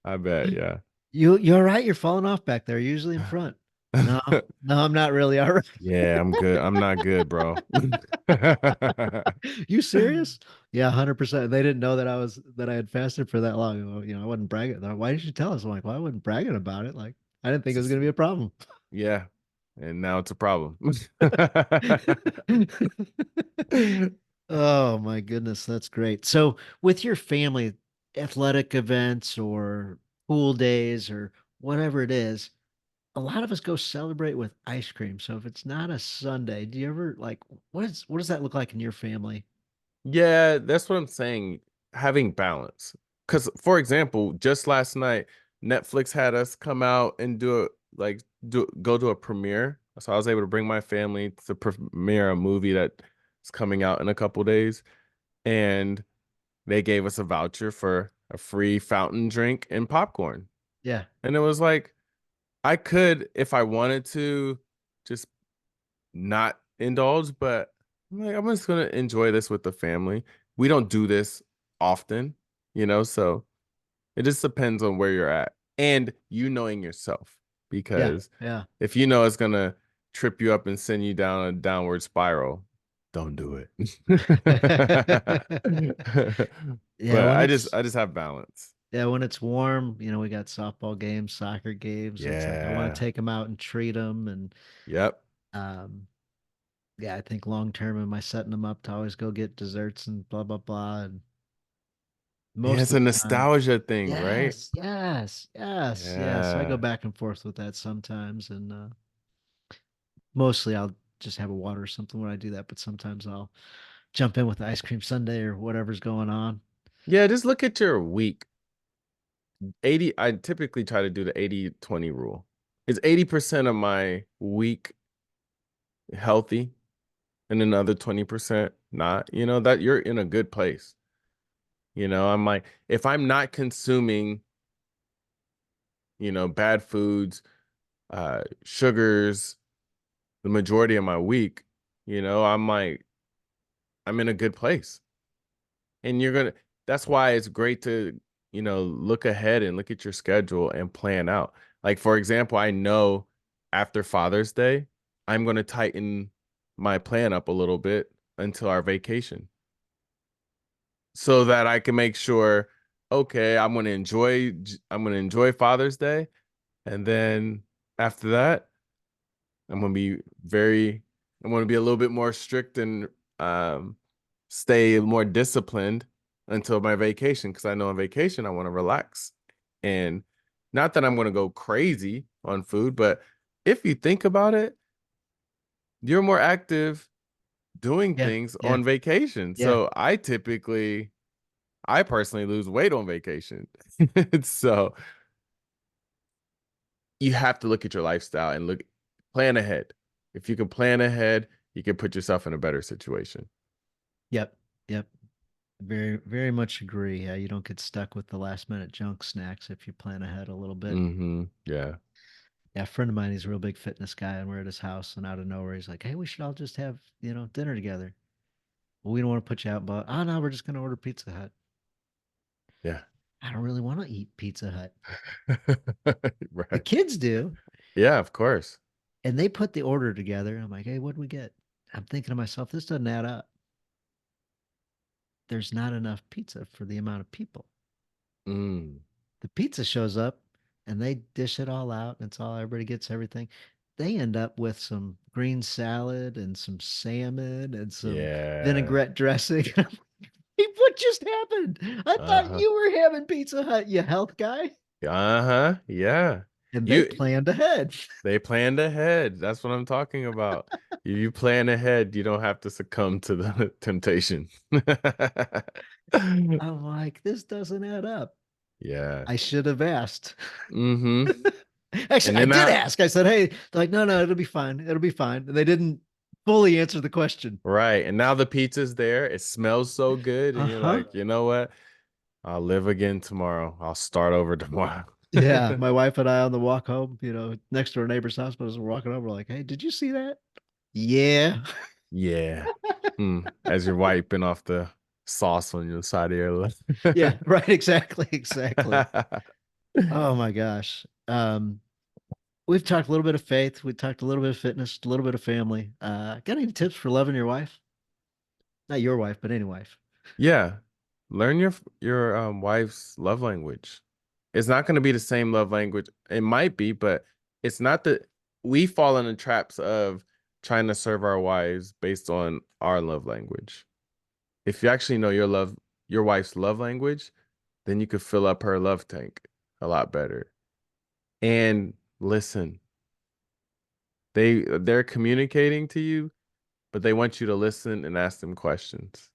I bet, yeah. You're right. You're falling off back there. Usually in front. No, no, I'm not really. All right. Yeah, I'm good. I'm not good, bro. You serious? Yeah, 100%. They didn't know that I had fasted for that long. Well, I wasn't bragging. They're like, why did you tell us? I'm like, well, I wasn't bragging about it. Like, I didn't think it was going to be a problem. Yeah, and now it's a problem. Oh my goodness, that's great. So, with your family, athletic events or pool days or whatever it is, a lot of us go celebrate with ice cream. So if it's not a Sunday, do you ever like what does that look like in your family? Yeah, that's what I'm saying. Having balance. Because, for example, just last night, Netflix had us come out and do go to a premiere. So I was able to bring my family to premiere a movie that is coming out in a couple days, and they gave us a voucher for a free fountain drink and popcorn. Yeah. And it was like I could, if I wanted to, just not indulge, but I'm just gonna enjoy this with the family. We don't do this often, so it just depends on where you're at and you knowing yourself. Yeah. Because Yeah. if you know it's gonna trip you up and send you down a downward spiral, don't do it. Yeah, But when I just it's I just have balance. yeah, when it's warm, we got softball games, soccer games. It's like I want to Yeah. take them out and treat them and Yep. um yeah, I think long term am I setting them up to always go get desserts and blah blah blah and Yeah, most it's of a the time. nostalgia thing, right? Yes, yes, yes, yes. I go Yeah. back and forth with that sometimes and mostly I'll just have a water or something when I do that, but sometimes I'll jump in with the ice cream sundae or whatever's going on. Yeah, just look at your week. 80, I typically try to do the 80-20 rule. Is 80% of my week healthy and another 20% not? That you're in a good place. I'm like, if I'm not consuming, bad foods, sugars, the majority of my week, I'm like, I'm in a good place. And that's why it's great to, look ahead and look at your schedule and plan out. Like, for example, I know after Father's Day, I'm going to tighten my plan up a little bit until our vacation so that I can make sure, okay, I'm going to enjoy Father's Day. And then after that, I'm going to be very, I'm going to be a little bit more strict and um, stay more disciplined until my vacation because I know on vacation I want to relax. And not that I'm going to go crazy on food, but if you think about it, you're more active doing Yeah, things yeah, on vacation. yeah, So I personally lose weight on vacation. So you have to look at your lifestyle and plan ahead. If you can plan ahead, you can put yourself in a better situation. yep, yep. Very, very much agree. Yeah, you don't get stuck with the last minute junk snacks if you plan ahead a little bit. Yeah. Yeah, a friend of mine, he's a real big fitness guy, and we're at his house, and out of nowhere, he's like, "Hey, we should all just have, dinner together." Well, we don't want to put you out, but oh no, we're just gonna order Pizza Hut. Yeah. I don't really want to eat Pizza Hut. The Right. kids do, Yeah, of course. and they put the order together. I'm like, "Hey, what do we get?" I'm thinking to myself, this doesn't add up. There's not enough pizza for the amount of people. Mm, The pizza shows up and they dish it all out and it's all everybody gets everything. They end up with some green salad and some salmon and some yeah. vinaigrette dressing. Hey, what just happened? I thought Uh-huh. you were having Pizza Hut, you health guy. Uh-huh. Yeah. And they You planned ahead. they planned ahead. That's what I'm talking about. If you plan ahead, you don't have to succumb to the temptation. I'm like, this doesn't add up. Yeah. I should have asked. Mm-hmm. Actually, And I then did that, ask. I said, hey, they're like, no, no, it'll be fine. It'll be fine. And they didn't fully answer the question. right. And now the pizza's there. It smells so good. And you're Uh-huh. like, you know what? I'll live again tomorrow. I'll start over tomorrow. Yeah, my wife and I on the walk home, next to our neighbor's house, but as we're walking over, we're like, "Hey, did you see that?" Yeah. Yeah. As you're wiping off the sauce on your side of your lip. Yeah, right. Exactly. Exactly. Oh my gosh. We've talked a little bit of faith. We talked a little bit of fitness, a little bit of family. Got any tips for loving your wife? Not your wife, but any wife. Yeah. Learn your wife's love language. It's not going to be the same love language. It might be, but it's not that we fall in the traps of trying to serve our wives based on our love language. If you actually know your wife's love language, then you could fill up her love tank a lot better. And listen, they're communicating to you, but they want you to listen and ask them questions.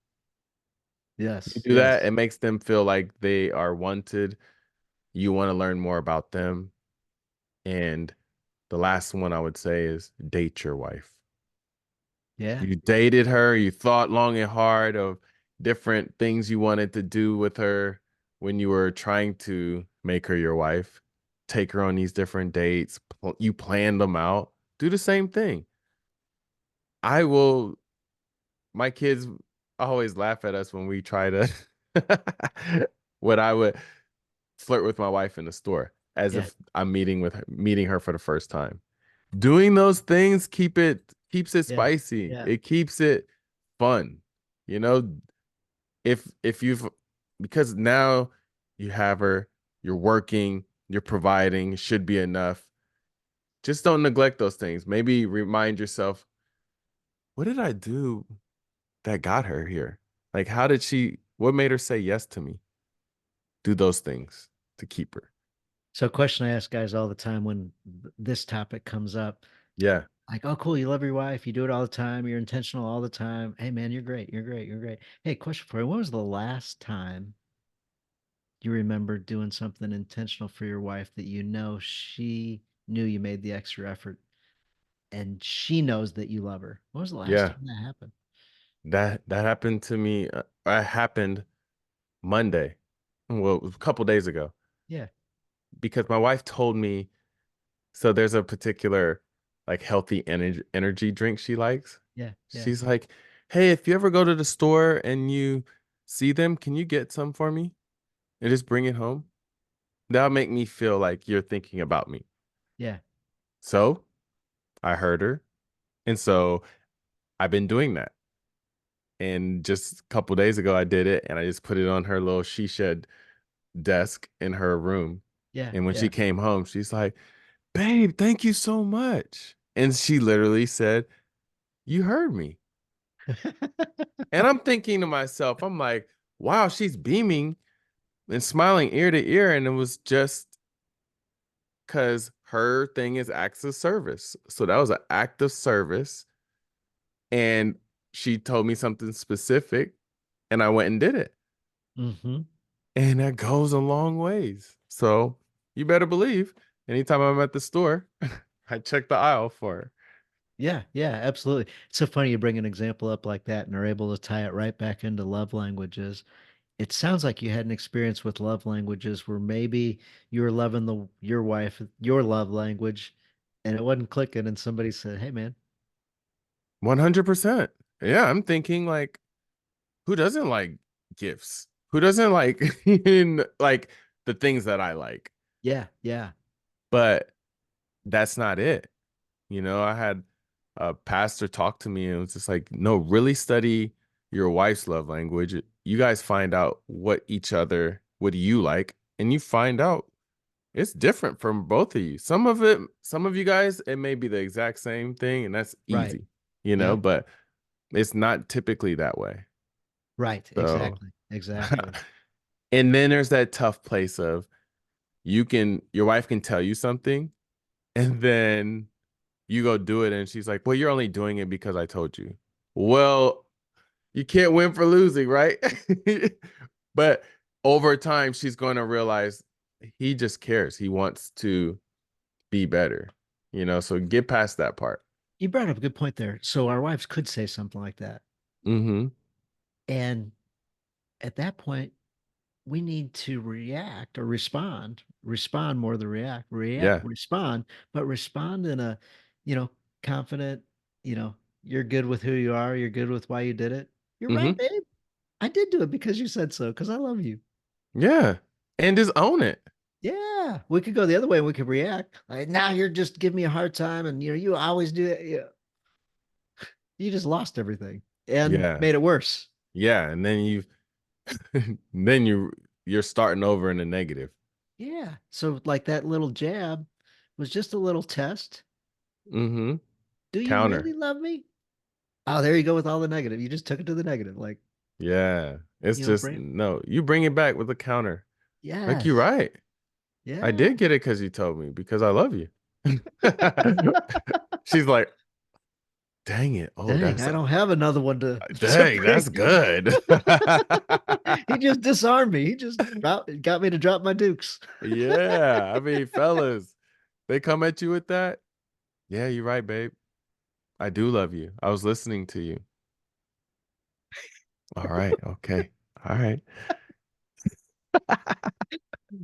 You Yes, do that, it yes. makes them feel like they are wanted. You want to learn more about them. And the last one I would say is date your wife. Yeah. You dated her, you thought long and hard of different things you wanted to do with her when you were trying to make her your wife. Take her on these different dates, you planned them out. Do the same thing. I will, my kids always laugh at us when we try to, what I would flirt with my wife in the store as Yeah. if I'm meeting her for the first time. Doing those things keeps it Yeah. spicy. Yeah. It keeps it fun. You know, if you've because now you have her, you're working, you're providing, should be enough. Just don't neglect those things. Maybe remind yourself, what did I do that got her here? Like what made her say yes to me? Do those things to keep her. So, a question I ask guys all the time when this topic comes up, Yeah. like, oh, cool, you love your wife, you do it all the time, you're intentional all the time. Hey, man, you're great, you're great, you're great. Hey, question for you. When was the last time you remember doing something intentional for your wife that you know she knew you made the extra effort and she knows that you love her? When was the last Yeah. time that happened? That happened to me. It happened Monday. Well, a couple days ago Yeah, because my wife told me so there's a particular like healthy energy drink she likes. yeah, yeah, She's like, "Hey, if you ever go to the store and you see them, can you get some for me and just bring it home? That'll make me feel like you're thinking about me." yeah, So, I heard her, and so I've been doing that. And just a couple days ago I did it and I just put it on her little she shed desk in her room. yeah, And when she yeah. came home, she's like, "Babe, thank you so much." And she literally said, "You heard me." And I'm thinking to myself, I'm like, wow, she's beaming and smiling ear to ear. And it was just because her thing is acts of service. So that was an act of service. And she told me something specific, and I went and did it. Hmm. And that goes a long ways. So you better believe anytime I'm at the store, I check the aisle for her. Yeah, yeah, absolutely. It's so funny you bring an example up like that and are able to tie it right back into love languages. It sounds like you had an experience with love languages where maybe you were loving your wife, your love language, and it wasn't clicking, and somebody said, "Hey, man, 100%. Yeah, I'm thinking like, who doesn't like gifts? Who doesn't like like the things that I like? yeah, yeah, But that's not it. I had a pastor talk to me and it was just like, no, really study your wife's love language. You guys find out what do you like, and you find out it's different from both of you. Some of you guys, it may be the exact same thing, and that's right, easy, yep, but it's not typically that way. right, So, exactly, exactly, and then there's that tough place of your wife can tell you something, and then you go do it and she's like, well, you're only doing it because I told you. Well, you can't win for losing, right? But over time, she's going to realize he just cares. He wants to be better, so get past that part. You brought up a good point there. So our wives could say something like that, Mm-hmm. and at that point, we need to react or respond more than Yeah. respond, but respond in a, you know, confident, you know, you're good with who you are. You're good with why you did it. You're right, Hmm. babe. I did do it because you said so, because I love you. Yeah. And just own it. Yeah, we could go the other way and we could react. Like, now you're just giving me a hard time, and you always do it. Yeah, you just lost everything and Yeah. made it worse. Yeah. And then then you're starting over in the negative. Yeah. So like that little jab was just a little test. Hmm. Do you really Counter. love me? Oh, there you go with all the negative. You just took it to the negative. Like, Yeah. It's just Brand. no, you bring it back with a counter. Like you're Yes. right. I Yeah. did get it because you told me because I love you. She's like, dang it. Oh, Dang, that's I don't have another one to dang, bring. that's good. He just disarmed me. He just got me to drop my dukes. Yeah. I mean, fellas, they come at you with that. Yeah, you're right, babe. I do love you. I was listening to you. All right. Okay. All right.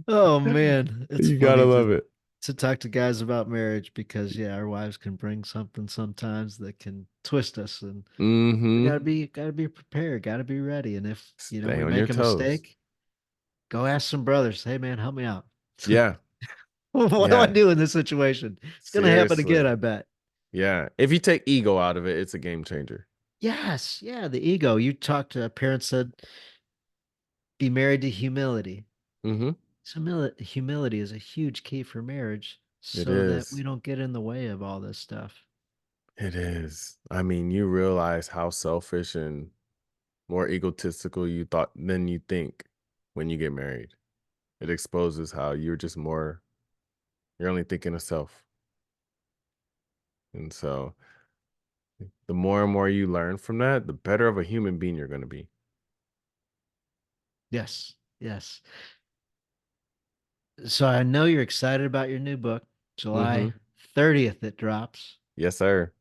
Oh man, it's You gotta funny love it. to talk to guys about marriage because yeah, our wives can bring something sometimes that can twist us, and we Mm-hmm. gotta be prepared, gotta be ready. And if Stay we on your make a toes. mistake, go ask some brothers. Hey man, help me out. Yeah. What do I Yeah. do in this situation? It's gonna happen again, Seriously. I bet. Yeah. If you take ego out of it, it's a game changer. Yes, yeah, the ego. You talked to parents said be married to humility. Mm-hmm. So humility is a huge key for marriage It so that we is. don't get in the way of all this stuff. It is. I mean, you realize how selfish and more egotistical you thought than you think when you get married. It exposes how you're only thinking of self. And so the more and more you learn from that, the better of a human being you're going to be. Yes, yes. So I know you're excited about your new book. Mm-hmm. July 30th it drops. Yes, sir.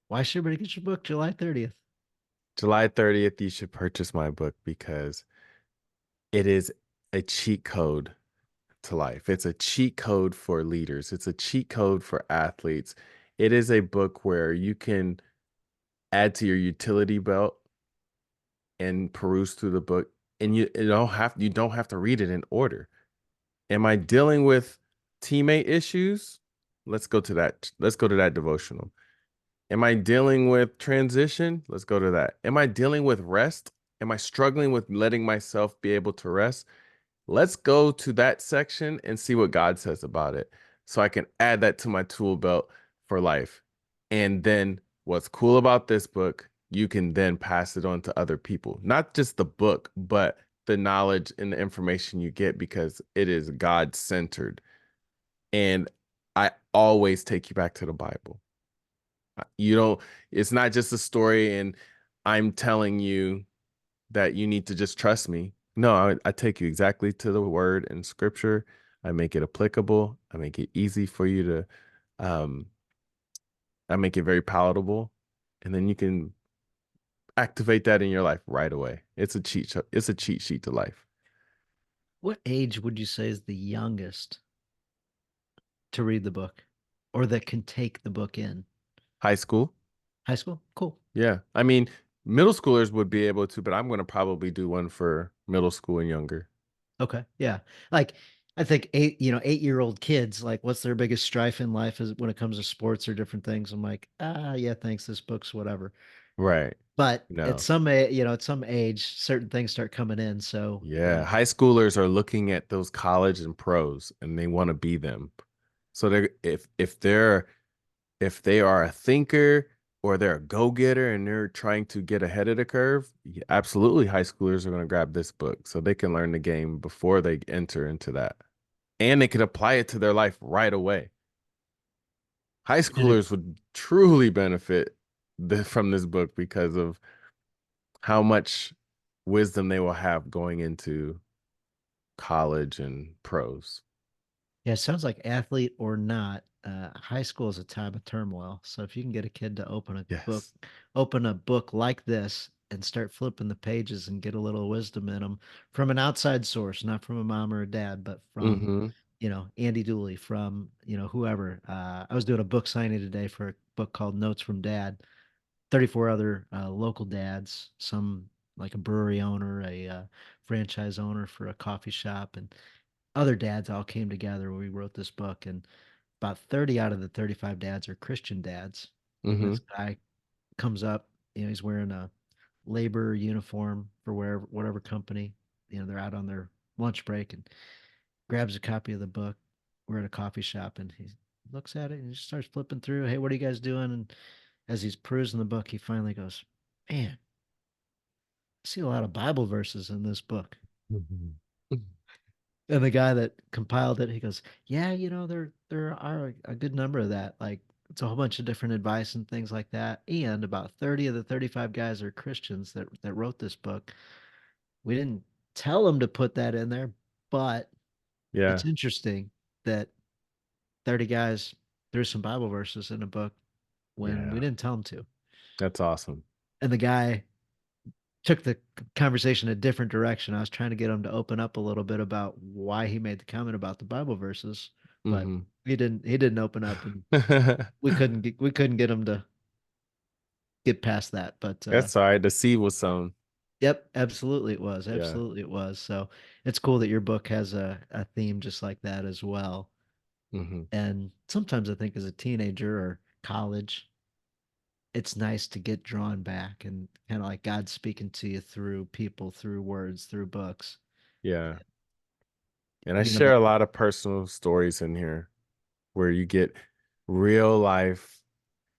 Why should everybody get your book July 30th? July 30th, you should purchase my book because it is a cheat code to life. It's a cheat code for leaders. It's a cheat code for athletes. It is a book where you can add to your utility belt and peruse through the book, and you don't have to read it in order. Am I dealing with teammate issues? Let's go to that. Let's go to that devotional. Am I dealing with transition? Let's go to that. Am I dealing with rest? Am I struggling with letting myself be able to rest? Let's go to that section and see what God says about it so I can add that to my tool belt for life. And then what's cool about this book, you can then pass it on to other people. Not just the book, but the knowledge and the information you get because it is God centered. And I always take you back to the Bible. You don't, it's not just a story and I'm telling you that you need to just trust me. No, I take you exactly to the word and scripture. I make it applicable. I make it easy for you um, I make it very palatable. And then you can activate that in your life right away. It's a cheat sheet to life. What age would you say is the youngest to read the book or that can take the book in? High school. High school? Cool. Yeah. I mean, middle schoolers would be able to, but I'm going to probably do one for middle school and younger. Okay. Yeah. Like I think 8-year-old kids, like what's their biggest strife in life is when it comes to sports or different things. I'm like, yeah, thanks. This book's whatever. Right. But at No. some age, certain things start coming in. So, Yeah, high schoolers are looking at those college and pros and they want to be them. So if they are a thinker or they're a go-getter and they're trying to get ahead of the curve, yeah, absolutely high schoolers are going to grab this book so they can learn the game before they enter into that. And they can apply it to their life right away. High and if schoolers would truly benefit from this book because of how much wisdom they will have going into college and pros. Yeah, it sounds like athlete or not, high school is a time of turmoil. So if you can get a kid to Yes. open a book like this and start flipping the pages and get a little wisdom in them from an outside source, not from a mom or a dad, but from, Mm-hmm. Andy Dooley, from, whoever. I was doing a book signing today for a book called Notes from Dad. 34 other local dads, some like a brewery owner, a franchise owner for a coffee shop, and other dads all came together when we wrote this book. And about 30 out of the 35 dads are Christian dads. Mm-hmm. This guy comes up, he's wearing a labor uniform for whatever company, they're out on their lunch break and grabs a copy of the book. We're at a coffee shop and he looks at it and he just starts flipping through. Hey, what are you guys doing? And as he's perusing the book, he finally goes, man, I see a lot of Bible verses in this book. Mhm. And the guy that compiled it, he goes, "Yeah, there are a good number of that. Like it's a whole bunch of different advice and things like that. And about 30 of the 35 guys are Christians that wrote this book. We didn't tell them to put that in there, but Yeah, it's interesting that 30 guys threw some Bible verses in a book when we yeah, didn't tell them to." that's awesome. And the guy took the conversation a different direction. I was trying to get him to open up a little bit about why he made the comment about the Bible verses, but Mm-hmm. he didn't open up, and we couldn't get him to get past that. But That's all right. The seed was sown. yep, absolutely it was. Yeah. Absolutely it was. So it's cool that your book has a theme just like that as well. Mm-hmm. And sometimes I think as a teenager or college, it's nice to get drawn back and kind of like God speaking to you through people, through words, through books. Yeah. And I You know, share a lot of personal stories in here where you get real life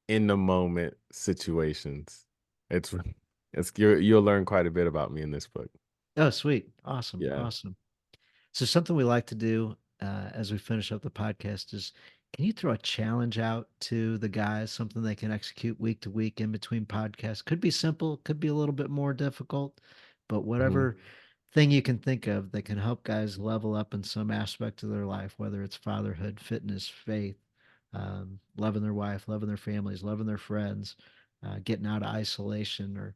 in the moment situations. It's you'll learn quite a bit about me in this book. oh, sweet. Awesome. Yeah. Awesome. So something we like to do as we finish up the podcast is can you throw a challenge out to the guys, something they can execute week to week in between podcasts? Could be simple, could be a little bit more difficult, but Mhm. whatever thing you can think of that can help guys level up in some aspect of their life, whether it's fatherhood, fitness, faith, loving their wife, loving their families, loving their friends, getting out of isolation, or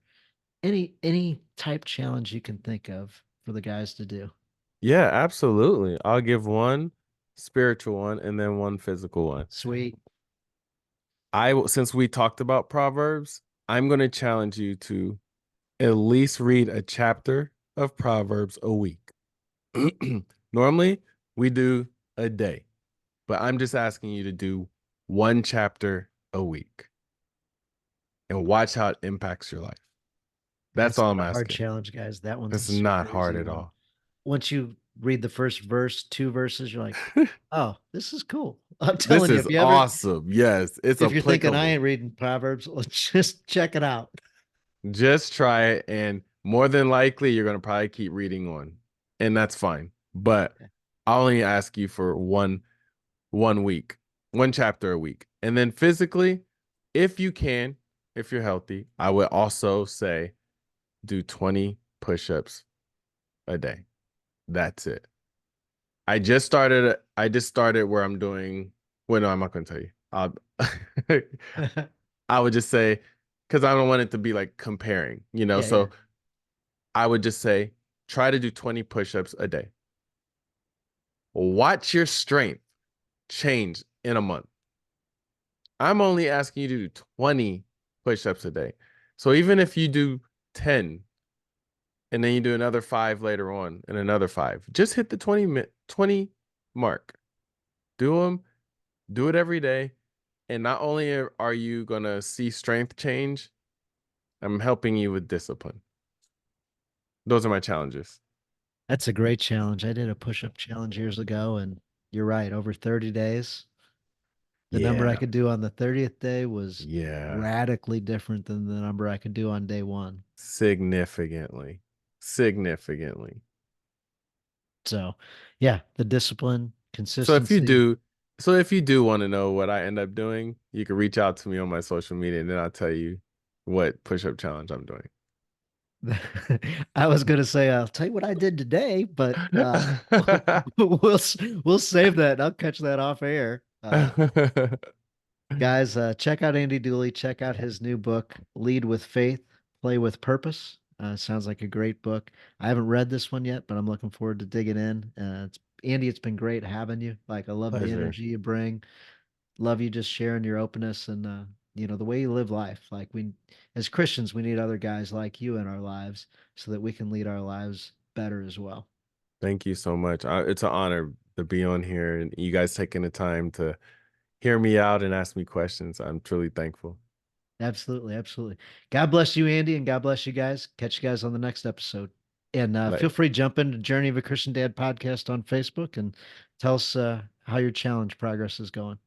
any type challenge you can think of for the guys to do. Yeah, absolutely. I'll give one spiritual one and then one physical one. Sweet. Since we talked about Proverbs, I'm going to challenge you to at least read a chapter of Proverbs a week. Normally, we do a day, but I'm just asking you to do one chapter a week and watch how it impacts your life. That's That's all I'm not a hard asking. challenge, guys. That one's a It's not super hard easy at one. all. Once you read the first verse, 2 verses, you're like, "Oh, this is cool." I'm This telling you, is awesome. Yes, it's if you're thinking I applicable. ain't reading Proverbs, let's just check it out. Just try it, and more than likely, you're gonna probably keep reading on, and that's fine. But I'll only ask you for one week, one chapter a week, and then physically, if you can, if you're healthy, I would also say do 20 push-ups a day. That's it. I just started where I'm doing. Well, no, I'm not gonna tell you. I would just say because I don't want it to be like comparing, Yeah, yeah. So I would just say try to do 20 push-ups a day. Watch your strength change in a month. I'm only asking you to do 20 push-ups a day. So even if you do 10 and then you do another 5 later on and another 5, just hit the 20 mark. Do them, do it every day. And not only are you going to see strength change, I'm helping you with discipline. Those are my challenges. That's a great challenge. I did a push-up challenge years ago, and you're right, over 30 days, the number I Yeah. could do on the 30th day was Yeah. radically different than the number I could do on day 1. Significantly. Significantly. So, yeah, the discipline, So if you consistency. do, so if you do want to know what I end up doing, you can reach out to me on my social media and then I'll tell you what push-up challenge I'm doing. I was gonna say, I'll tell you what I did today, but we'll we'll save that. I'll catch that off air. Guys, check out Andy Dooley. Check out his new book, Lead with Faith, Play with Purpose. Sounds like a great book. I haven't read this one yet, but I'm looking forward to digging in. Andy, it's been great having you. Like, I love the Pleasure. energy you bring. Love you just sharing your openness and the way you live life. Like as Christians, we need other guys like you in our lives so that we can lead our lives better as well. Thank you so much. It's an honor to be on here and you guys taking the time to hear me out and ask me questions. I'm truly thankful. Absolutely, absolutely. God bless you, Andy, and God bless you guys. Catch you guys on the next episode. And feel Like, free to jump into Journey of a Christian Dad podcast on Facebook and tell us how your challenge progress is going.